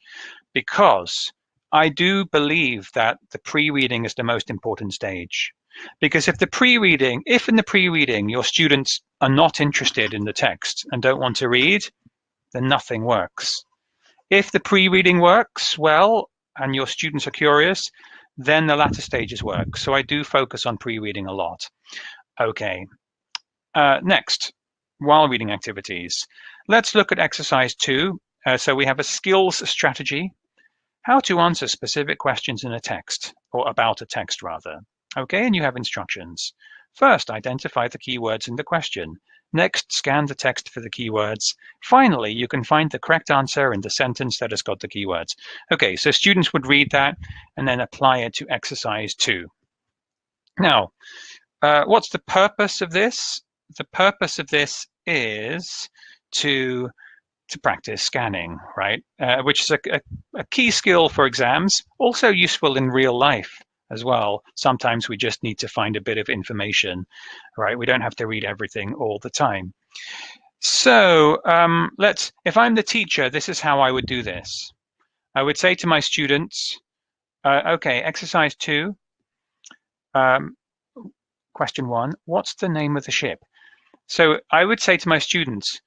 B: because I do believe that the pre-reading is the most important stage. Because if in the pre-reading your students are not interested in the text and don't want to read, then nothing works. If the pre-reading works well and your students are curious, then the latter stages work. So I do focus on pre-reading a lot. Okay, next, while reading activities. Let's look at exercise 2. So we have a skills strategy, how to answer specific questions in a text, or about a text rather. Okay, and you have instructions. First, identify the keywords in the question. Next, scan the text for the keywords. Finally, you can find the correct answer in the sentence that has got the keywords. Okay, so students would read that and then apply it to exercise 2. Now, what's the purpose of this? The purpose of this is to practice scanning, right? Which is a key skill for exams, also useful in real life as well. Sometimes we just need to find a bit of information, right? We don't have to read everything all the time. So if I'm the teacher, this is how I would do this. I would say to my students, okay, exercise 2, question 1, what's the name of the ship? So I would say to my students,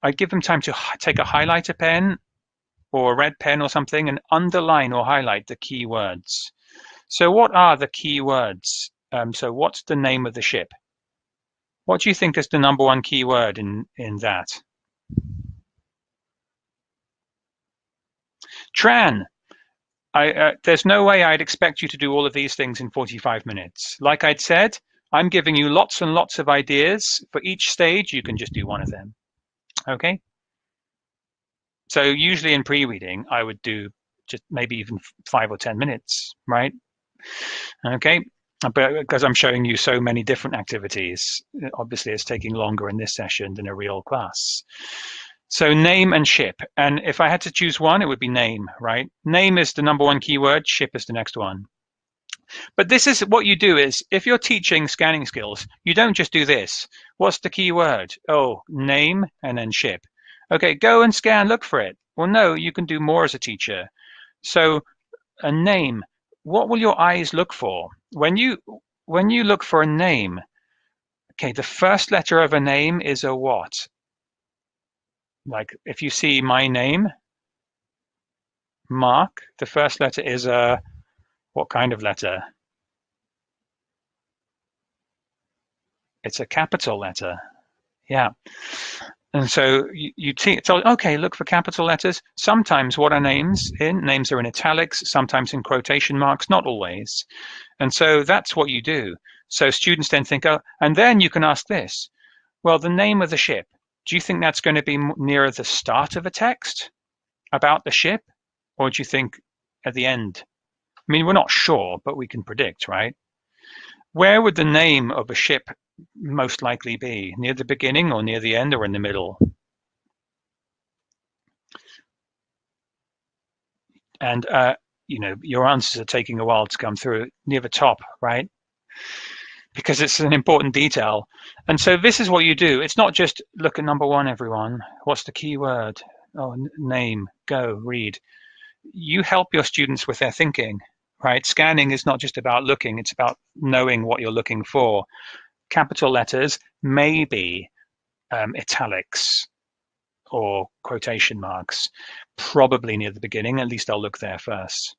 B: I'd give them time to take a highlighter pen or a red pen or something and underline or highlight the key words. So what are the key words? So what's the name of the ship? What do you think is the number one key word in that? Tran. There's no way I'd expect you to do all of these things in 45 minutes. Like I'd said, I'm giving you lots and lots of ideas. For each stage, you can just do one of them. Okay? So usually in pre-reading, I would do just maybe even 5 or 10 minutes, right? Okay, but because I'm showing you so many different activities, obviously it's taking longer in this session than a real class. So name and ship. And if I had to choose one, it would be name, right? Name is the number one keyword, ship is the next one. But this is what you do is, if you're teaching scanning skills, you don't just do this. What's the key word? Oh, name and then ship. Okay, go and scan, look for it. Well, no, you can do more as a teacher. So a name. What will your eyes look for? When you look for a name, okay, the first letter of a name is a what? Like if you see my name, Mark, the first letter is a, what kind of letter? It's a capital letter. Yeah. And so you tell, okay, look for capital letters. Sometimes what are names in? Names are in italics, sometimes in quotation marks, not always. And so that's what you do. So students then think, oh, and then you can ask this. Well, the name of the ship, do you think that's going to be nearer the start of a text about the ship? Or do you think at the end? I mean, we're not sure, but we can predict, right? Where would the name of a ship most likely be? Near the beginning or near the end or in the middle? And, you know, your answers are taking a while to come through. Near the top, right? Because it's an important detail. And so this is what you do. It's not just look at number one, everyone. What's the key word? Oh, name, go, read. You help your students with their thinking, right? Scanning is not just about looking, it's about knowing what you're looking for. Capital letters, maybe italics or quotation marks, probably near the beginning. At least I'll look there first.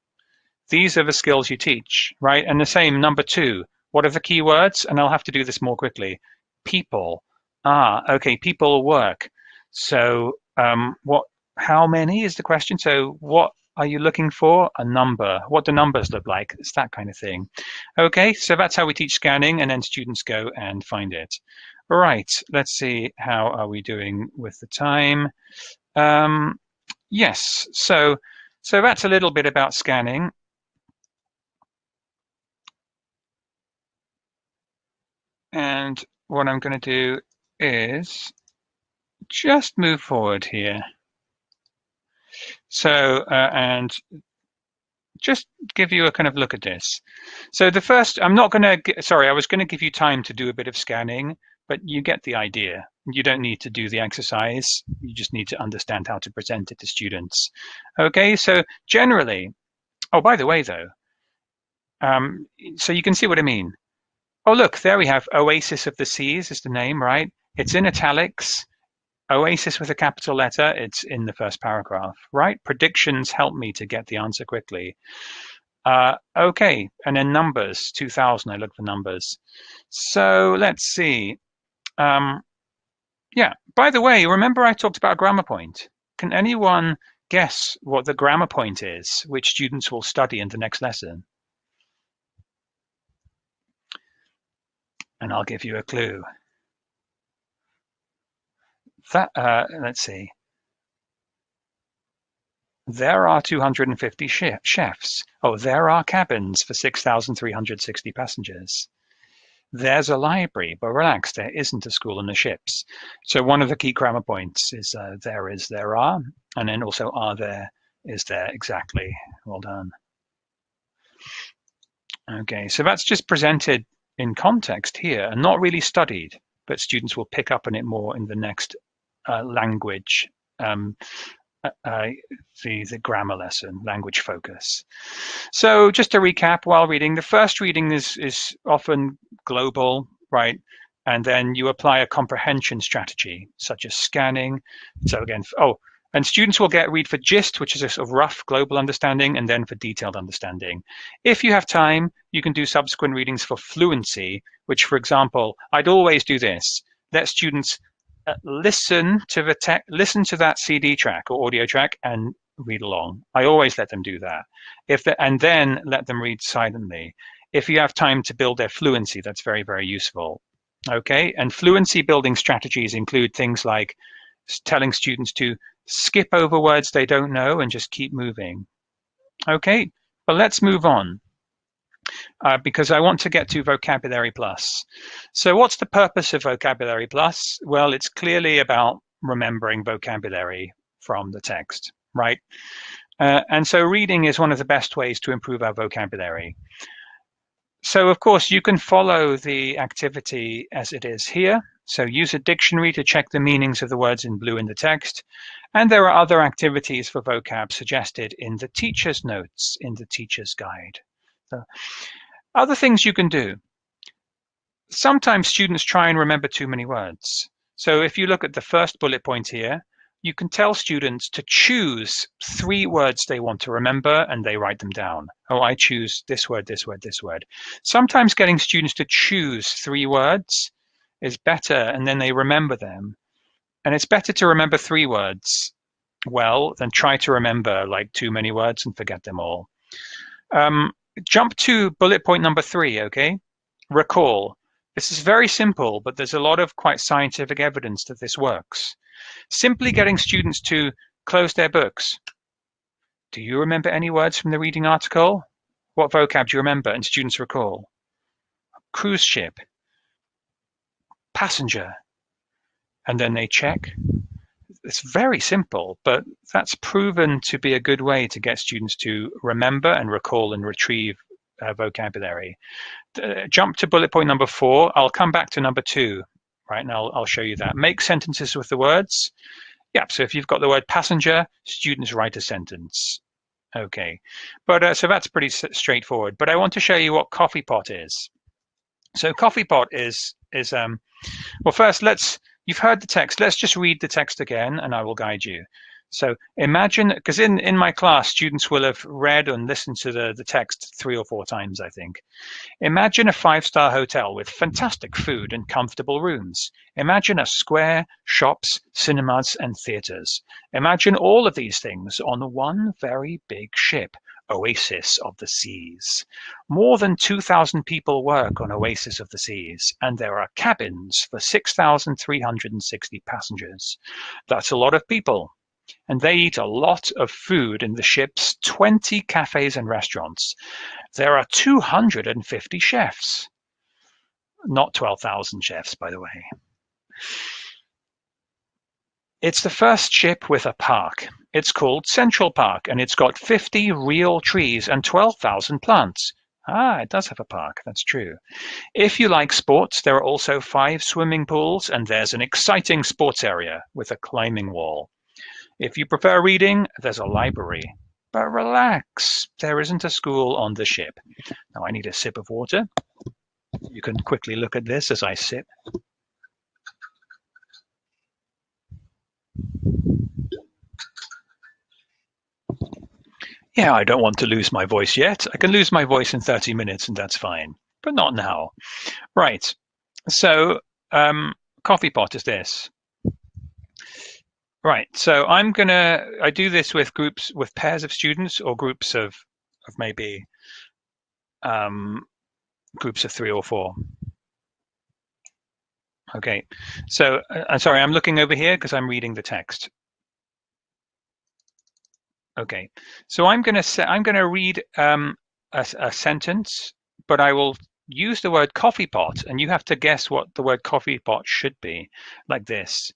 B: These are the skills you teach, right? And the same, number two, what are the key words? And I'll have to do this more quickly. People. Okay, people work. So how many is the question? So what are you looking for? A number. What do numbers look like? It's that kind of thing. Okay, so that's how we teach scanning, and then students go and find it. All right, let's see, how are we doing with the time? Yes, so that's a little bit about scanning. And what I'm going to do is just move forward here. So, and just give you a kind of look at this. So the first, I'm not going to, sorry, I was going to give you time to do a bit of scanning, but you get the idea. You don't need to do the exercise. You just need to understand how to present it to students. Okay, so generally, oh, by the way, though, so you can see what I mean. Oh, look, there we have Oasis of the Seas is the name, right? It's in italics. Oasis with a capital letter, it's in the first paragraph, right? Predictions help me to get the answer quickly. Okay, and then numbers, 2000, I look for numbers. So let's see. Yeah, by the way, remember I talked about a grammar point. Can anyone guess what the grammar point is, which students will study in the next lesson? And I'll give you a clue. That, let's see. There are 250 chefs. Oh, there are cabins for 6,360 passengers. There's a library, but relax, there isn't a school on the ships. So one of the key grammar points is there is, there are, and then also are there, is there, exactly. Well done. Okay, so that's just presented in context here and not really studied, but students will pick up on it more in the next language, the grammar lesson, language focus. So just to recap while reading, the first reading is often global, right? And then you apply a comprehension strategy, such as scanning. So again, and students will read for gist, which is a sort of rough global understanding, and then for detailed understanding. If you have time, you can do subsequent readings for fluency, which, for example, I'd always do this. Let students listen to that CD track or audio track and read along. I always let them do that. And then let them read silently. If you have time to build their fluency, that's very, very useful. Okay, and fluency building strategies include things like telling students to skip over words they don't know and just keep moving. Okay, but let's move on. Because I want to get to Vocabulary Plus. So what's the purpose of Vocabulary Plus? Well, it's clearly about remembering vocabulary from the text, right? And so reading is one of the best ways to improve our vocabulary. So of course, you can follow the activity as it is here. So use a dictionary to check the meanings of the words in blue in the text. And there are other activities for vocab suggested in the teacher's notes, in the teacher's guide. So, other things you can do. Sometimes students try and remember too many words. So if you look at the first bullet point here, you can tell students to choose 3 words they want to remember and they write them down. Oh, I choose this word, this word, this word. Sometimes getting students to choose 3 words is better and then they remember them. And it's better to remember 3 words well than try to remember like too many words and forget them all. Jump to bullet point number 3, okay? Recall. This is very simple, but there's a lot of quite scientific evidence that this works. Simply getting students to close their books. Do you remember any words from the reading article? What vocab do you remember and students recall? Cruise ship. Passenger. And then they check. It's very simple, but that's proven to be a good way to get students to remember and recall and retrieve vocabulary. Jump to bullet point number 4. I'll come back to number 2, right? And I'll show you that. Make sentences with the words. Yeah, so if you've got the word passenger, students write a sentence. Okay, but so that's pretty straightforward. But I want to show you what coffee pot is. So coffee pot is well, first you've heard the text. Let's just read the text again and I will guide you. So imagine, because in my class, students will have read and listened to the text 3 or 4 times, I think. Imagine a 5-star hotel with fantastic food and comfortable rooms. Imagine a square, shops, cinemas, and theaters. Imagine all of these things on one very big ship, Oasis of the Seas. More than 2,000 people work on Oasis of the Seas, and there are cabins for 6,360 passengers. That's a lot of people. And they eat a lot of food in the ship's 20 cafes and restaurants. There are 250 chefs. Not 12,000 chefs, by the way. It's the first ship with a park. It's called Central Park, and it's got 50 real trees and 12,000 plants. Ah, it does have a park, that's true. If you like sports, there are also 5 swimming pools, and there's an exciting sports area with a climbing wall. If you prefer reading, there's a library. But relax, there isn't a school on the ship. Now I need a sip of water. You can quickly look at this as I sip. Yeah, I don't want to lose my voice yet. I can lose my voice in 30 minutes and that's fine, but not now. Right, so coffee pot is this. Right, so I do this with pairs of students or groups of maybe groups of 3 or 4. Okay, so I'm sorry, I'm looking over here because I'm reading the text. Okay, so I'm gonna read a sentence, but I will use the word coffee pot, and you have to guess what the word coffee pot should be, like this.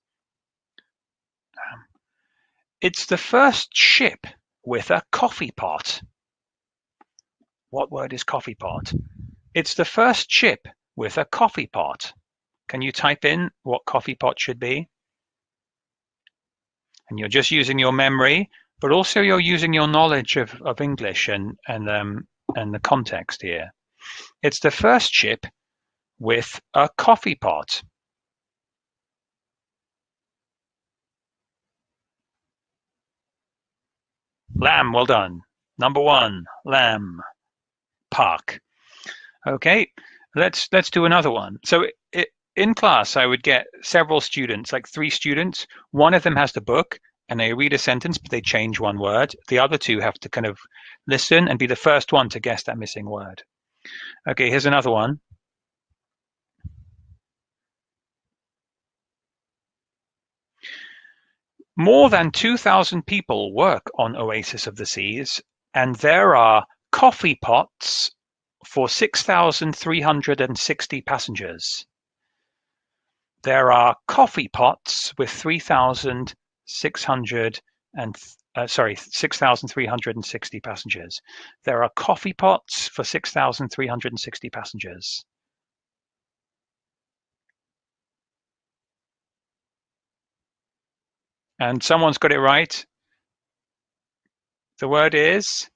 B: It's the first ship with a coffee pot. What word is coffee pot? It's the first ship with a coffee pot. Can you type in what coffee pot should be? And you're just using your memory, but also you're using your knowledge of English and the context here. It's the first ship with a coffee pot. Lamb, well done. Number 1, lamb. Park. Okay, let's do another one. So in class, I would get several students, like 3 students. One of them has the book and they read a sentence, but they change one word. The other 2 have to kind of listen and be the first one to guess that missing word. Okay, here's another one. More than 2,000 people work on Oasis of the Seas, and there are coffee pots for 6,360 passengers. There are coffee pots with 6,360 passengers. There are coffee pots for 6,360 passengers. And someone's got it right. The word is,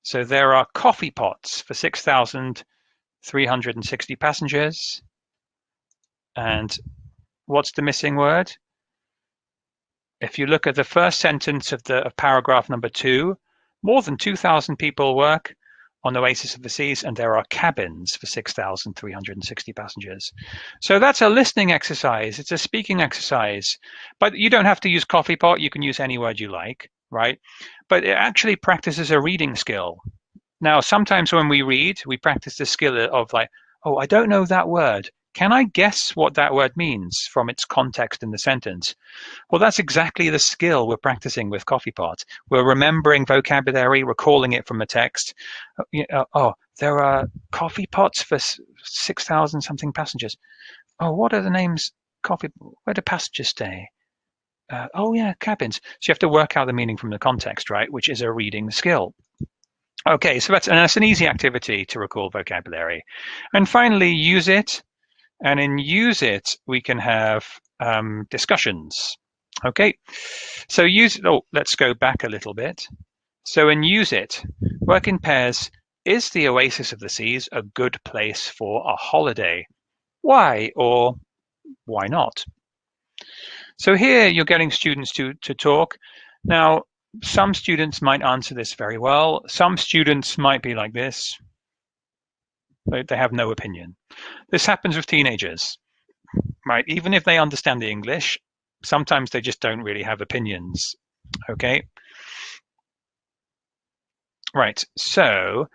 B: so there are coffee pots for 6,360 passengers. And what's the missing word? If you look at the first sentence of paragraph number 2, more than 2,000 people work on Oasis of the Seas, and there are cabins for 6,360 passengers. So that's a listening exercise. It's a speaking exercise. But you don't have to use coffee pot. You can use any word you like, right? But it actually practices a reading skill. Now, sometimes when we read, we practice the skill of like, oh, I don't know that word. Can I guess what that word means from its context in the sentence? Well, that's exactly the skill we're practicing with Coffee Pot. We're remembering vocabulary, recalling it from the text. Oh, there are coffee pots for 6,000 something passengers. Oh, what are the names? Where do passengers stay? Oh, yeah, cabins. So you have to work out the meaning from the context, right? Which is a reading skill. Okay, so that's an easy activity to recall vocabulary. And finally, use it. And in use it, we can have discussions. Okay, so let's go back a little bit. So in use it, work in pairs. Is the Oasis of the Seas a good place for a holiday? Why or why not? So here you're getting students to talk. Now, some students might answer this very well. Some students might be like this. They have no opinion. This happens with teenagers, right? Even if they understand the English, sometimes they just don't really have opinions, okay? Right, so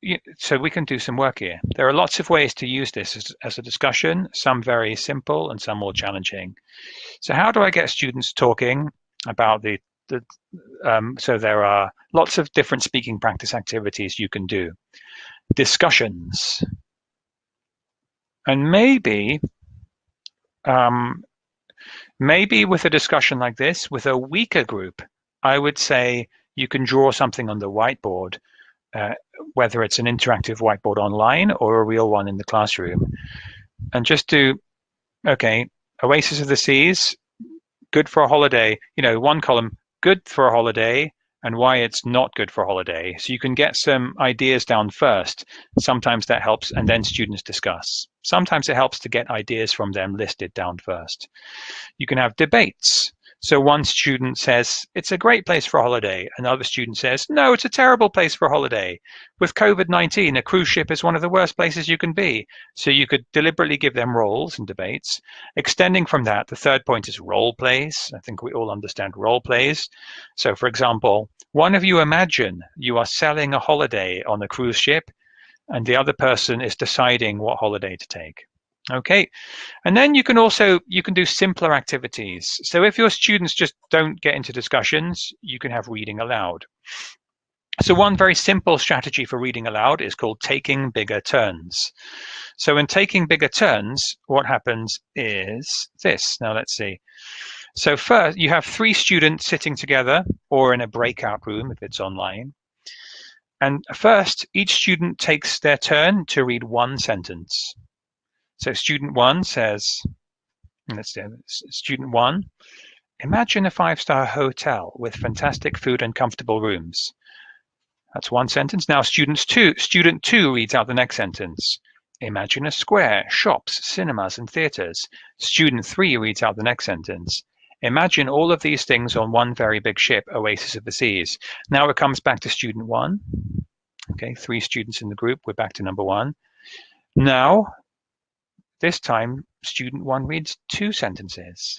B: we can do some work here. There are lots of ways to use this as a discussion, some very simple and some more challenging. So how do I get students talking about so there are lots of different speaking practice activities you can do. Discussions. And maybe with a discussion like this, with a weaker group, I would say you can draw something on the whiteboard, whether it's an interactive whiteboard online or a real one in the classroom. And just do, okay, Oasis of the Seas, good for a holiday. One column, good for a holiday, and why it's not good for a holiday. So you can get some ideas down first. Sometimes that helps, and then students discuss. Sometimes it helps to get ideas from them listed down first. You can have debates. So one student says, it's a great place for a holiday. Another student says, no, it's a terrible place for a holiday. With COVID-19, a cruise ship is one of the worst places you can be. So you could deliberately give them roles and debates. Extending from that, the third point is role plays. I think we all understand role plays. So for example, one of you imagine you are selling a holiday on a cruise ship and the other person is deciding what holiday to take. Okay, and then you can do simpler activities. So if your students just don't get into discussions, you can have reading aloud. So one very simple strategy for reading aloud is called taking bigger turns. So in taking bigger turns, what happens is this. Now let's see. So first, you have 3 students sitting together or in a breakout room if it's online. And first, each student takes their turn to read one sentence. So student 1 says, let's see, student 1, imagine a 5-star hotel with fantastic food and comfortable rooms. That's one sentence. Now student 2 reads out the next sentence. Imagine a square, shops, cinemas, and theaters. Student 3 reads out the next sentence. Imagine all of these things on one very big ship, Oasis of the Seas. Now it comes back to student 1. Okay, 3 students in the group. We're back to number 1. Now, this time, student 1 reads 2 sentences.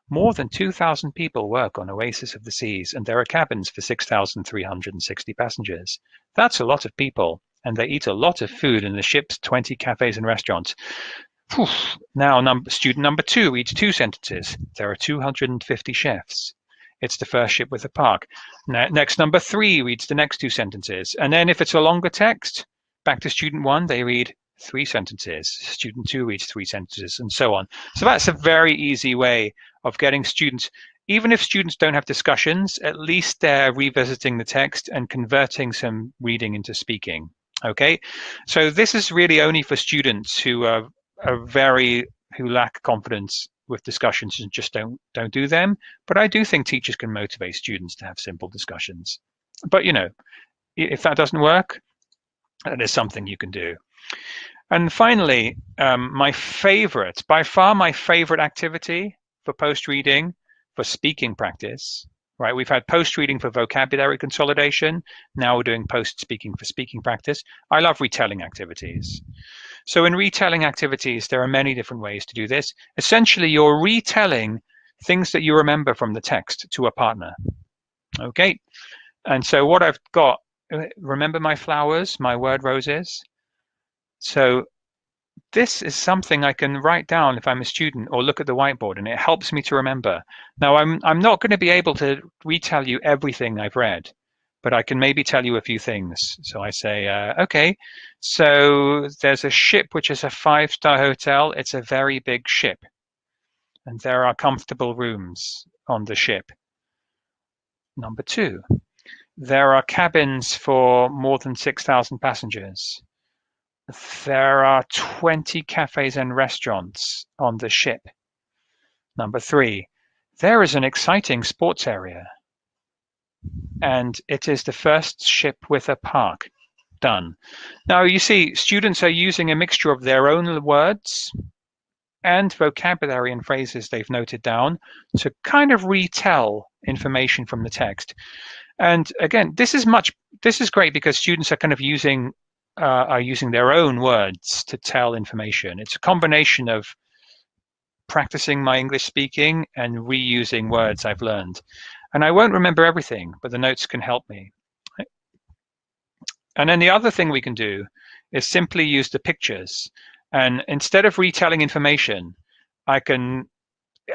B: More than 2,000 people work on Oasis of the Seas, and there are cabins for 6,360 passengers. That's a lot of people, and they eat a lot of food in the ship's 20 cafes and restaurants. Whew. Now, student number 2 reads 2 sentences. There are 250 chefs. It's the first ship with a park. Next, number 3 reads the next 2 sentences. And then if it's a longer text, back to student 1, they read 3 sentences. Student 2 reads 3 sentences, and so on. So that's a very easy way of getting students, even if students don't have discussions, at least they're revisiting the text and converting some reading into speaking. Okay, so this is really only for students who lack confidence with discussions and just don't do them. But I do think teachers can motivate students to have simple discussions. But if that doesn't work, there's something you can do. And finally, by far my favorite activity for post-reading, for speaking practice, right? We've had post-reading for vocabulary consolidation. Now we're doing post-speaking for speaking practice. I love retelling activities. So in retelling activities, there are many different ways to do this. Essentially, you're retelling things that you remember from the text to a partner. Okay, and so what I've got, remember my flowers, my word roses? So this is something I can write down if I'm a student or look at the whiteboard, and it helps me to remember. Now, I'm not going to be able to retell you everything I've read, but I can maybe tell you a few things. So I say, okay, so there's a ship which is a 5-star hotel. It's a very big ship, and there are comfortable rooms on the ship. Number 2, there are cabins for more than 6,000 passengers. There are 20 cafes and restaurants on the ship. Number 3, there is an exciting sports area. And it is the first ship with a park. Done. Now, you see, students are using a mixture of their own words and vocabulary and phrases they've noted down to kind of retell information from the text. And again, this is great because students are kind of using their own words to tell information. It's a combination of practicing my English speaking and reusing words I've learned. And I won't remember everything, but the notes can help me. And then the other thing we can do is simply use the pictures. And instead of retelling information, I can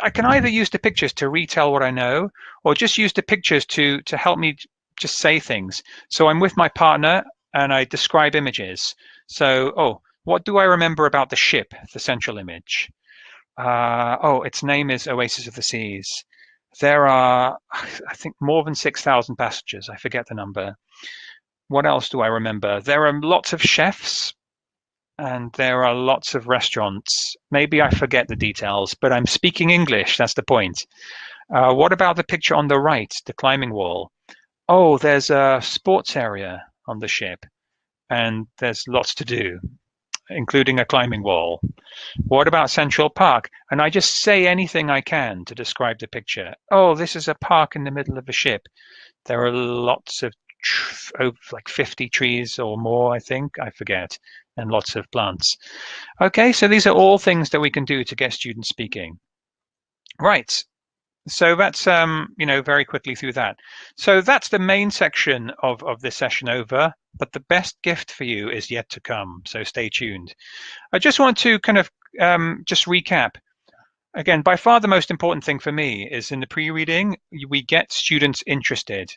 B: either use the pictures to retell what I know, or just use the pictures to help me just say things. So I'm with my partner and I describe images. So, oh, what do I remember about the ship, the central image? Oh, its name is Oasis of the Seas. There are, I think, more than 6,000 passengers. I forget the number. What else do I remember? There are lots of chefs and there are lots of restaurants. Maybe I forget the details, but I'm speaking English. That's the point. What about the picture on the right, the climbing wall? Oh, there's a sports area on the ship and there's lots to do, including a climbing wall. What about Central Park? And I just say anything I can to describe the picture. Oh, this is a park in the middle of a ship. There are lots of, like 50 trees or more, I think, I forget, and lots of plants. Okay, so these are all things that we can do to get students speaking. Right. So that's, very quickly through that. So that's the main section of this session over, but the best gift for you is yet to come. So stay tuned. I just want to kind of just recap. Again, by far the most important thing for me is in the pre-reading, we get students interested.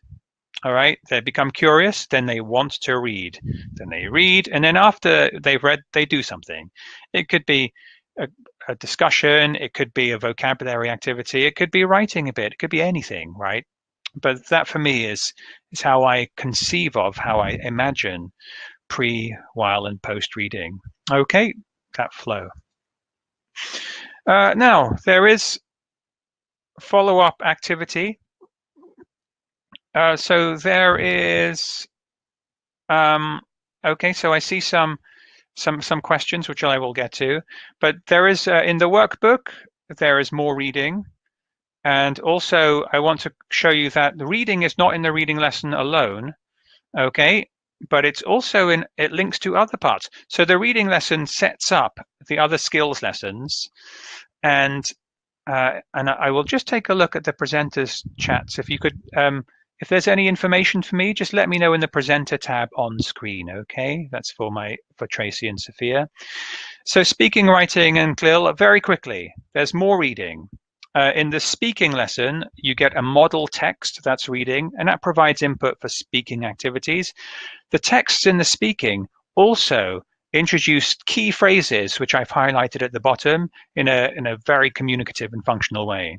B: All right, they become curious, then they want to read. Then they read, and then after they've read, they do something. It could be a discussion, it could be a vocabulary activity, it could be writing a bit, it could be anything, right? But that for me is how I conceive of, how I imagine pre, while, and post reading. Okay, that flow. Now, there is follow-up activity. So there is, okay, so I see some questions, which I will get to, but there is, in the workbook, there is more reading. And also, I want to show you that the reading is not in the reading lesson alone, okay, but it's also it links to other parts. So the reading lesson sets up the other skills lessons, and I will just take a look at the presenters chats. If you could, if there's any information for me, just let me know in the presenter tab on screen, okay? That's for Tracy and Sophia. So speaking, writing, and CLIL, very quickly, there's more reading. In the speaking lesson, you get a model text, that's reading, and that provides input for speaking activities. The texts in the speaking also introduce key phrases, which I've highlighted at the bottom, in a very communicative and functional way.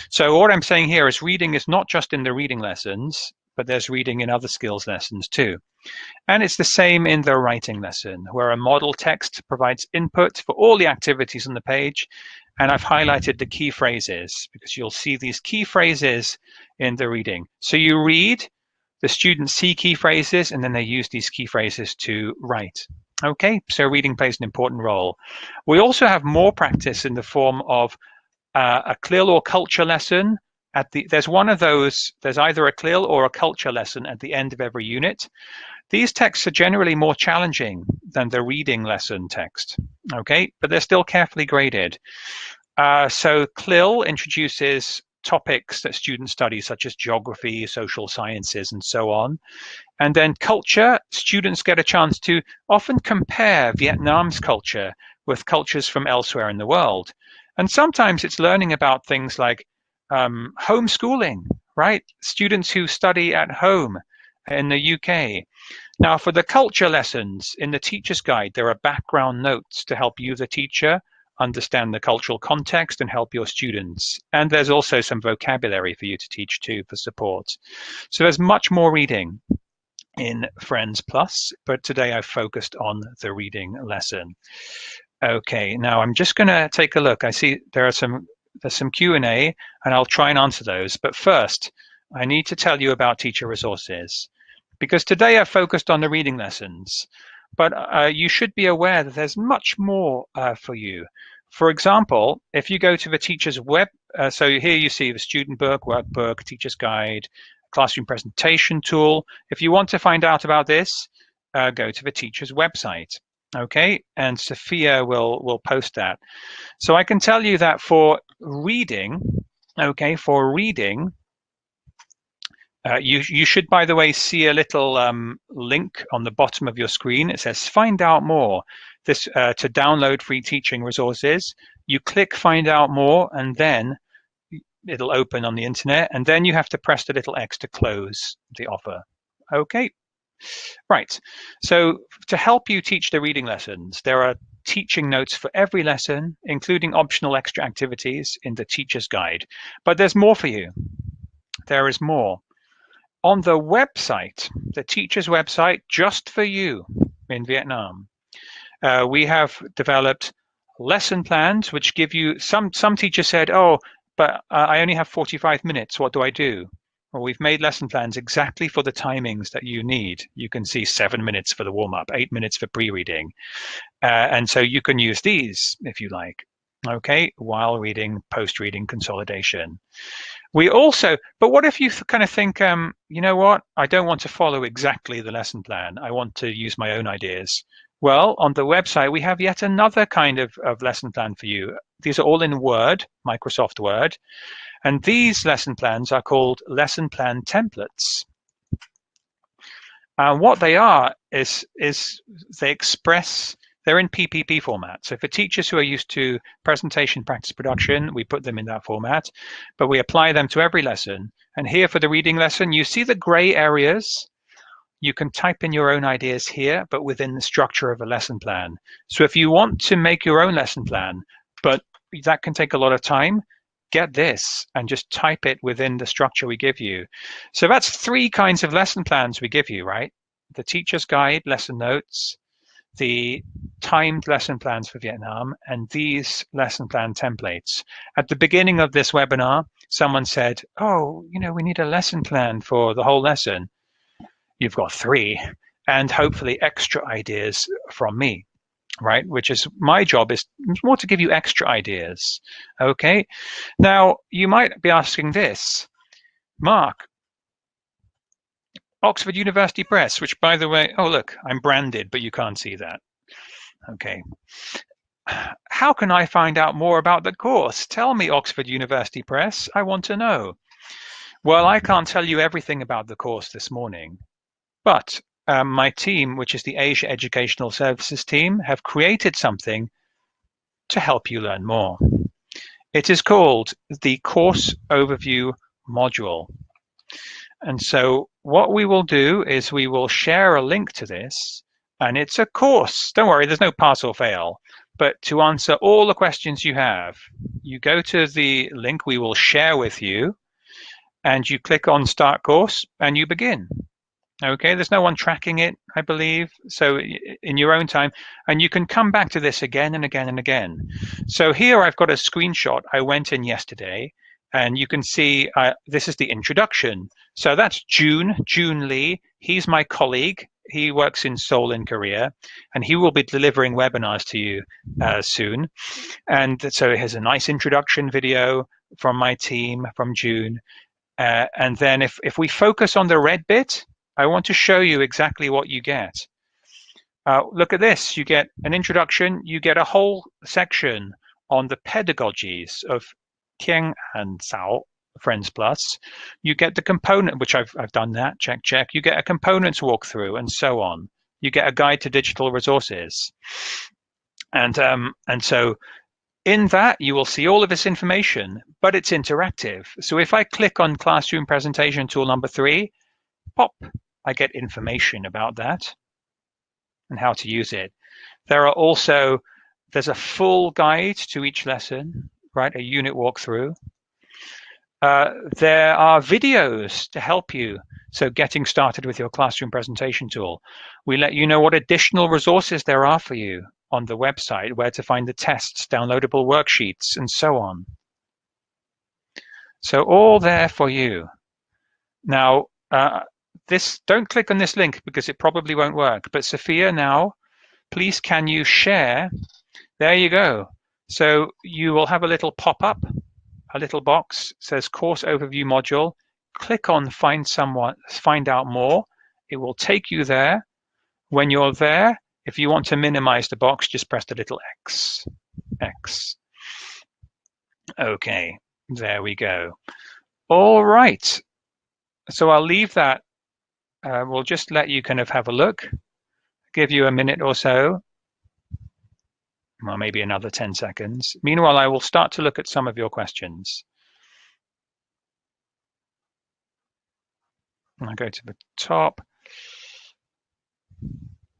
B: So what I'm saying here is reading is not just in the reading lessons, but there's reading in other skills lessons too. And it's the same in the writing lesson, where a model text provides input for all the activities on the page. And I've highlighted the key phrases because you'll see these key phrases in the reading. So you read, the students see key phrases, and then they use these key phrases to write. Okay, so reading plays an important role. We also have more practice in the form of a CLIL or culture lesson there's one of those, there's either a CLIL or a culture lesson at the end of every unit. These texts are generally more challenging than the reading lesson text, okay? But they're still carefully graded. So CLIL introduces topics that students study, such as geography, social sciences, and so on. And then culture, students get a chance to often compare Vietnam's culture with cultures from elsewhere in the world. And sometimes it's learning about things like homeschooling, right? Students who study at home in the UK. Now, for the culture lessons in the teacher's guide, there are background notes to help you, the teacher, understand the cultural context and help your students. And there's also some vocabulary for you to teach too for support. So there's much more reading in Friends Plus, but today I've focused on the reading lesson. Okay, now I'm just going to take a look. I see there's some Q&A, and I'll try and answer those. But first, I need to tell you about teacher resources, because today I've focused on the reading lessons, but you should be aware that there's much more for you. For example, if you go to the teacher's web, so here you see the student book, workbook, teacher's guide, classroom presentation tool. If you want to find out about this, go to the teacher's website. Okay, and Sophia will post that. So I can tell you that for reading, okay, you should, by the way, see a little link on the bottom of your screen. It says find out more. This to download free teaching resources. You click find out more, and then it'll open on the internet, and then you have to press the little X to close the offer. Okay. Right, so to help you teach the reading lessons, there are teaching notes for every lesson, including optional extra activities in the teacher's guide. But there's more for you. There is more. On the website, the teacher's website, just for you in Vietnam, we have developed lesson plans which give you, some teachers said, oh, but I only have 45 minutes, what do I do? Well, we've made lesson plans exactly for the timings that you need. You can see 7 minutes for the warm-up, 8 minutes for pre-reading. And so you can use these if you like, okay, while reading, post-reading, consolidation. We also, but what if you kind of think, you know what, I don't want to follow exactly the lesson plan. I want to use my own ideas. Well, on the website, we have yet another kind of lesson plan for you. These are all in Word, Microsoft Word. And these lesson plans are called lesson plan templates. What they are is they express, they're in PPP format. So for teachers who are used to presentation, practice, production, we put them in that format, but we apply them to every lesson. And here for the reading lesson, you see the gray areas. You can type in your own ideas here, but within the structure of a lesson plan. So if you want to make your own lesson plan, but that can take a lot of time, get this and just type it within the structure we give you. So that's 3 kinds of lesson plans we give you, right? The teacher's guide, lesson notes, the timed lesson plans for Vietnam, and these lesson plan templates. At the beginning of this webinar, someone said, oh, you know, we need a lesson plan for the whole lesson. You've got 3, and hopefully extra ideas from me, right? Which is my job, is more to give you extra ideas. Okay. Now you might be asking this, Mark, Oxford University Press, which by the way, oh look, I'm branded, but you can't see that. Okay. How can I find out more about the course? Tell me, Oxford University Press, I want to know. Well, I can't tell you everything about the course this morning, but my team, which is the Asia Educational Services team, have created something to help you learn more. It is called the Course Overview module. And so what we will do is we will share a link to this, and it's a course. Don't worry, there's no pass or fail. But to answer all the questions you have, you go to the link we will share with you, and you click on Start Course, and you begin. Okay, there's no one tracking it, I believe, so in your own time, and you can come back to this again and again and again. So here I've got a screenshot. I went in yesterday, and you can see this is the introduction. So that's June Lee. He's my colleague He works in Seoul in Korea, and he will be delivering webinars to you soon. And so here's a nice introduction video from my team from June. And then if we focus on the red bit, I want to show you exactly what you get. Look at this. You get an introduction. You get a whole section on the pedagogies of Tieng Anh Friends Plus. You get the component, which I've done that, check. You get a components walkthrough and so on. You get a guide to digital resources. And so in that, you will see all of this information, but it's interactive. So if I click on Classroom Presentation Tool number 3, pop, I get information about that and how to use it. There's a full guide to each lesson, right? A unit walkthrough. There are videos to help you. So getting started with your classroom presentation tool. We let you know what additional resources there are for you on the website, where to find the tests, downloadable worksheets, and so on. So all there for you. Now, don't click on this link because it probably won't work. But Sophia, now, please can you share? There you go. So you will have a little pop-up, a little box, says Course Overview Module. Click on Find Out More. It will take you there. When you're there, if you want to minimize the box, just press the little X. Okay, there we go. All right. So I'll leave that. We'll just let you kind of have a look, give you a minute or so, well, maybe another 10 seconds. Meanwhile, I will start to look at some of your questions. I'll go to the top.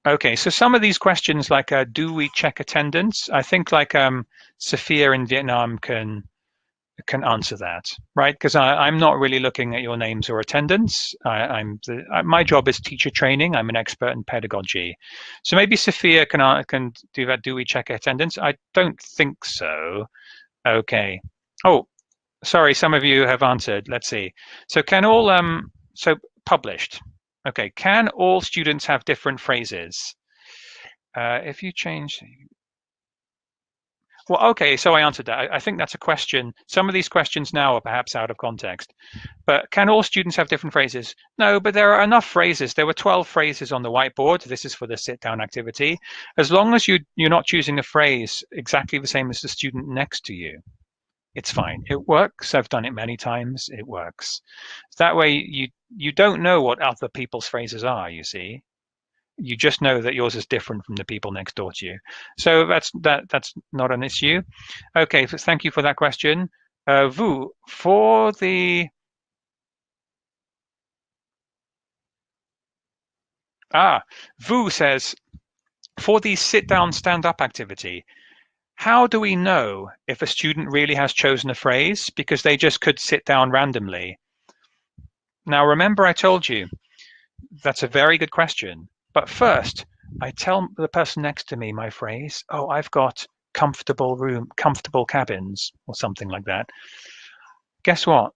B: Okay, so some of these questions, like do we check attendance? I think like Sophia in Vietnam can answer that, right? Because I'm not really looking at your names or attendance. My job is teacher training. I'm an expert in pedagogy. So maybe Sophia can do that. Do we check attendance? I don't think so. Okay. Oh, sorry, some of you have answered. Let's see. So can all, so published. Okay, can all students have different phrases? If you change, well, okay, so I answered that. I think that's a question. Some of these questions now are perhaps out of context. But can all students have different phrases? No, but there are enough phrases. There were 12 phrases on the whiteboard. This is for the sit-down activity. As long as you're not choosing a phrase exactly the same as the student next to you, it's fine. It works. I've done it many times. It works. That way, you don't know what other people's phrases are, you see. You just know that yours is different from the people next door to you. So that's not an issue. Okay, so thank you for that question. Vu, for the... Vu says, for the sit-down, stand-up activity, how do we know if a student really has chosen a phrase because they just could sit down randomly? Now, remember I told you, that's a very good question. But first, I tell the person next to me my phrase. Oh, I've got comfortable room, comfortable cabins, or something like that. Guess what?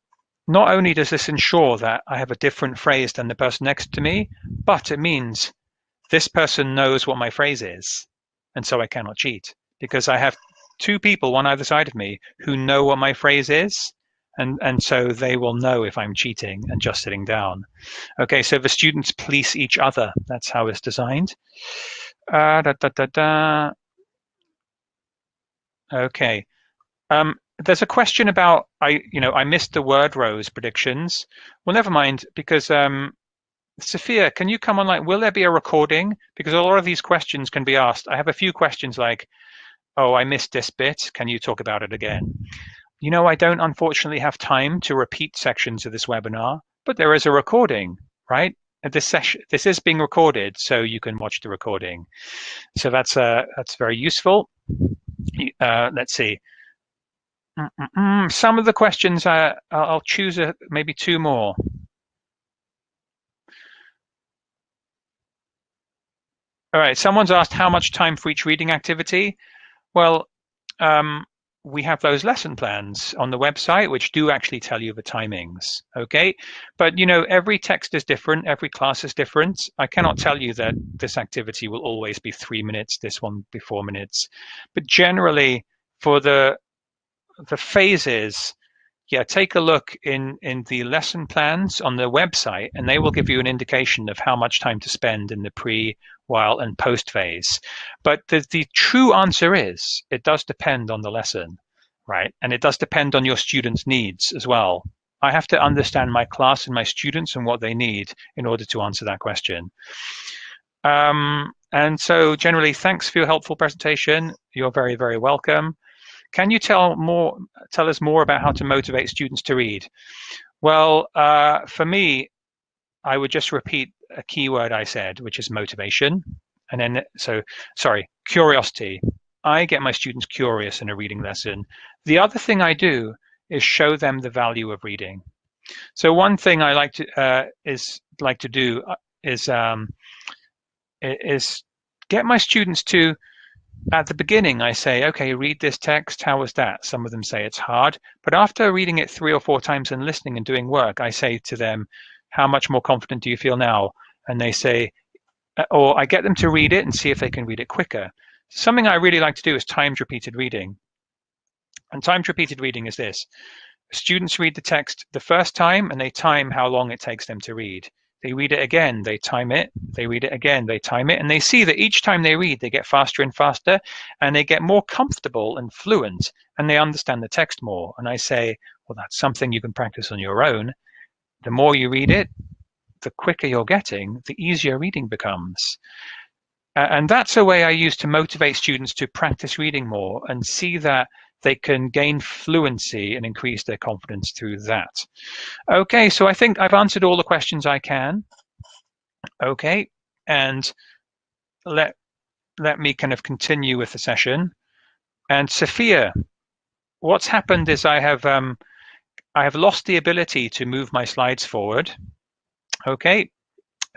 B: Not only does this ensure that I have a different phrase than the person next to me, but it means this person knows what my phrase is. And so I cannot cheat because I have two people, one either side of me, who know what my phrase is. And so they will know if I'm cheating and just sitting down. Okay, so the students police each other. That's how it's designed. Okay. There's a question about I missed the word rows predictions. Well, never mind, because Sophia, can you come online? Will there be a recording? Because a lot of these questions can be asked. I have a few questions like, oh, I missed this bit. Can you talk about it again? I don't unfortunately have time to repeat sections of this webinar, but there is a recording, right? This is being recorded, so you can watch the recording. So that's very useful. Let's see. Some of the questions, I'll choose maybe two more. All right, someone's asked how much time for each reading activity. Well, we have those lesson plans on the website, which do actually tell you the timings. Okay, but you know, every text is different, every class is different. I cannot tell you that this activity will always be 3 minutes, this one be 4 minutes, but generally for the phases, yeah, take a look in the lesson plans on the website, and they will give you an indication of how much time to spend in the pre, while, and post phase. But the true answer is it does depend on the lesson, right? And it does depend on your students' needs as well. I have to understand my class and my students and what they need in order to answer that question. And so generally, thanks for your helpful presentation. You're very, very welcome. Can you tell us more about how to motivate students to read? Well, for me, I would just repeat a keyword I said, which is motivation. And then, curiosity. I get my students curious in a reading lesson. The other thing I do is show them the value of reading. So one thing I like to do is get my students to, at the beginning, I say, okay, read this text. How was that? Some of them say it's hard. But after reading it 3 or 4 times and listening and doing work, I say to them, how much more confident do you feel now? And they say, or I get them to read it and see if they can read it quicker. Something I really like to do is timed repeated reading. And timed repeated reading is this. Students read the text the first time and they time how long it takes them to read. They read it again, they time it, they read it again, they time it, and they see that each time they read, they get faster and faster, and they get more comfortable and fluent, and they understand the text more. And I say, well, that's something you can practice on your own. The more you read it, the quicker you're getting, the easier reading becomes. And that's a way I use to motivate students to practice reading more and see that they can gain fluency and increase their confidence through that. Okay, so I think I've answered all the questions I can. Okay, and let me kind of continue with the session. And Sophia, what's happened is I have lost the ability to move my slides forward. Okay,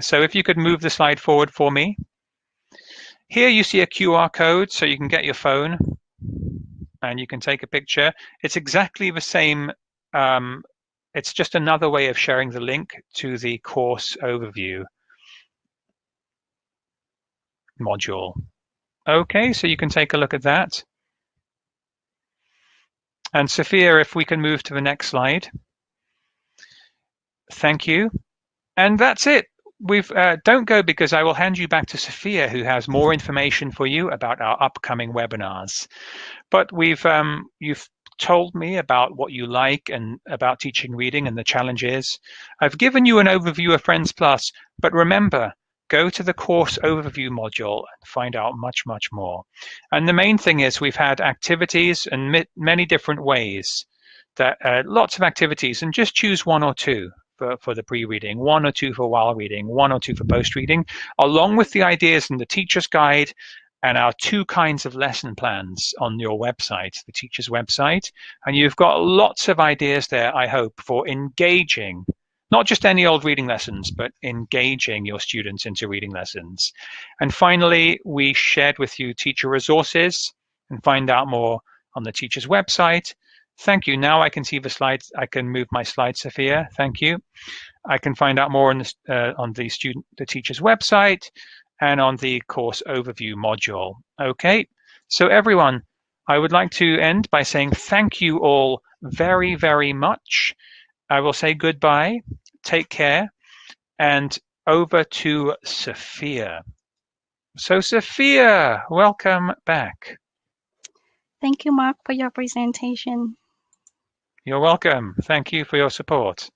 B: so if you could move the slide forward for me. Here you see a QR code, so you can get your phone and you can take a picture. It's exactly the same. It's just another way of sharing the link to the course overview module. Okay, so you can take a look at that. And Sophia, if we can move to the next slide. Thank you. And that's it. Don't go, because I will hand you back to Sophia, who has more information for you about our upcoming webinars. But you've told me about what you like and about teaching reading and the challenges. I've given you an overview of Friends Plus, but remember, go to the course overview module and find out much, much more. And the main thing is we've had activities in many different ways, lots of activities, and just choose 1 or 2. For the pre-reading, 1 or 2 for while reading, 1 or 2 for post-reading, along with the ideas in the teacher's guide and our 2 kinds of lesson plans on your website, the teacher's website. And you've got lots of ideas there, I hope, for engaging, not just any old reading lessons, but engaging your students into reading lessons. And finally, we shared with you teacher resources, and find out more on the teacher's website. Thank you. Now I can see the slides. I can move my slides, Sophia. Thank you. I can find out more on the teacher's website and on the course overview module. Okay. So everyone, I would like to end by saying thank you all very, very much. I will say goodbye. Take care. And over to Sophia. So Sophia, welcome back.
A: Thank you, Mark, for your presentation.
B: You're welcome. Thank you for your support.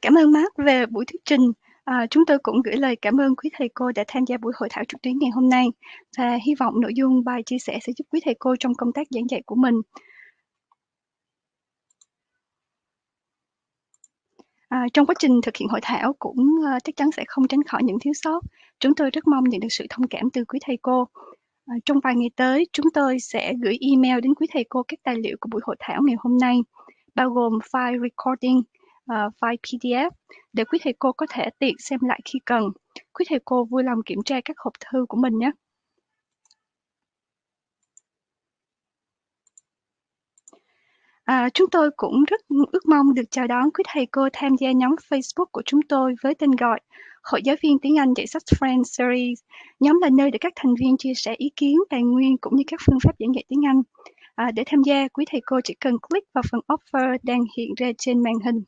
A: Cảm ơn Mark về buổi thuyết trình. Chúng tôi cũng gửi lời cảm ơn quý thầy cô đã tham gia buổi hội thảo trực tuyến ngày hôm nay, và hy vọng nội dung bài chia sẻ sẽ giúp quý thầy cô trong công tác giảng dạy của mình. Trong quá trình thực hiện hội thảo cũng chắc chắn sẽ không tránh khỏi những thiếu sót. Chúng tôi rất mong nhận được sự thông cảm từ quý thầy cô. Trong vài ngày tới, chúng tôi sẽ gửi email đến quý thầy cô các tài liệu của buổi hội thảo ngày hôm nay, bao gồm file recording, file PDF, để quý thầy cô có thể tiện xem lại khi cần. Quý thầy cô vui lòng kiểm tra các hộp thư của mình nhé. Chúng tôi cũng rất ước mong được chào đón quý thầy cô tham gia nhóm Facebook của chúng tôi với tên gọi Hội Giáo viên Tiếng Anh dạy sách Friends Series. Nhóm là nơi để các thành viên chia sẻ ý kiến, tài nguyên cũng như các phương pháp giảng dạy tiếng Anh. Để tham gia, quý thầy cô chỉ cần click vào phần Offer đang hiện ra trên màn hình.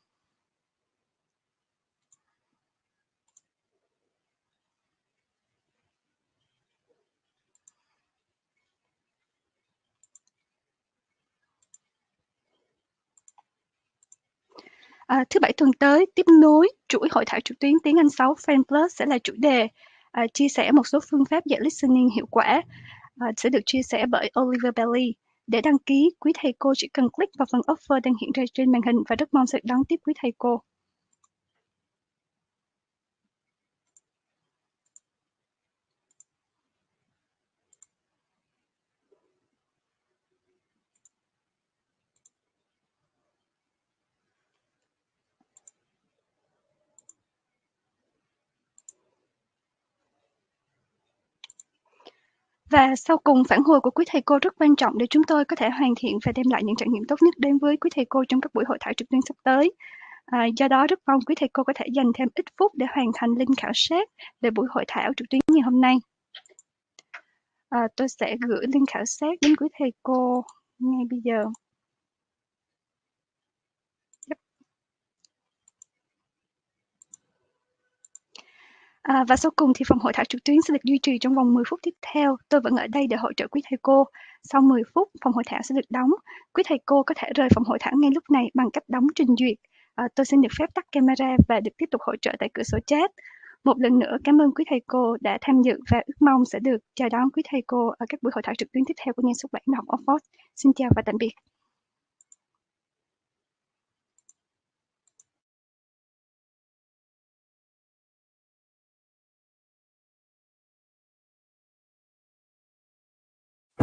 A: Thứ Bảy tuần tới, tiếp nối chuỗi hội thảo trực tuyến tiếng Anh 6 Friend Plus sẽ là chủ đề chia sẻ một số phương pháp dạy listening hiệu quả, sẽ được chia sẻ bởi Oliver Bailey. Để đăng ký, quý thầy cô chỉ cần click vào phần offer đang hiện ra trên màn hình và rất mong sẽ đón tiếp quý thầy cô. Và sau cùng, phản hồi của quý thầy cô rất quan trọng để chúng tôi có thể hoàn thiện và đem lại những trải nghiệm tốt nhất đến với quý thầy cô trong các buổi hội thảo trực tuyến sắp tới. Do đó, rất mong quý thầy cô có thể dành thêm ít phút để hoàn thành link khảo sát về buổi hội thảo trực tuyến ngày hôm nay. Tôi sẽ gửi link khảo sát đến quý thầy cô ngay bây giờ. Và sau cùng thì phòng hội thảo trực tuyến sẽ được duy trì trong vòng 10 phút tiếp theo. Tôi vẫn ở đây để hỗ trợ quý thầy cô. Sau 10 phút, phòng hội thảo sẽ được đóng. Quý thầy cô có thể rời phòng hội thảo ngay lúc này bằng cách đóng trình duyệt. Tôi xin được phép tắt camera và được tiếp tục hỗ trợ tại cửa sổ chat. Một lần nữa, cảm ơn quý thầy cô đã tham dự và ước mong sẽ được chào đón quý thầy cô ở các buổi hội thảo trực tuyến tiếp theo của Nhà xuất bản Đại học Oxford. Xin chào và tạm biệt.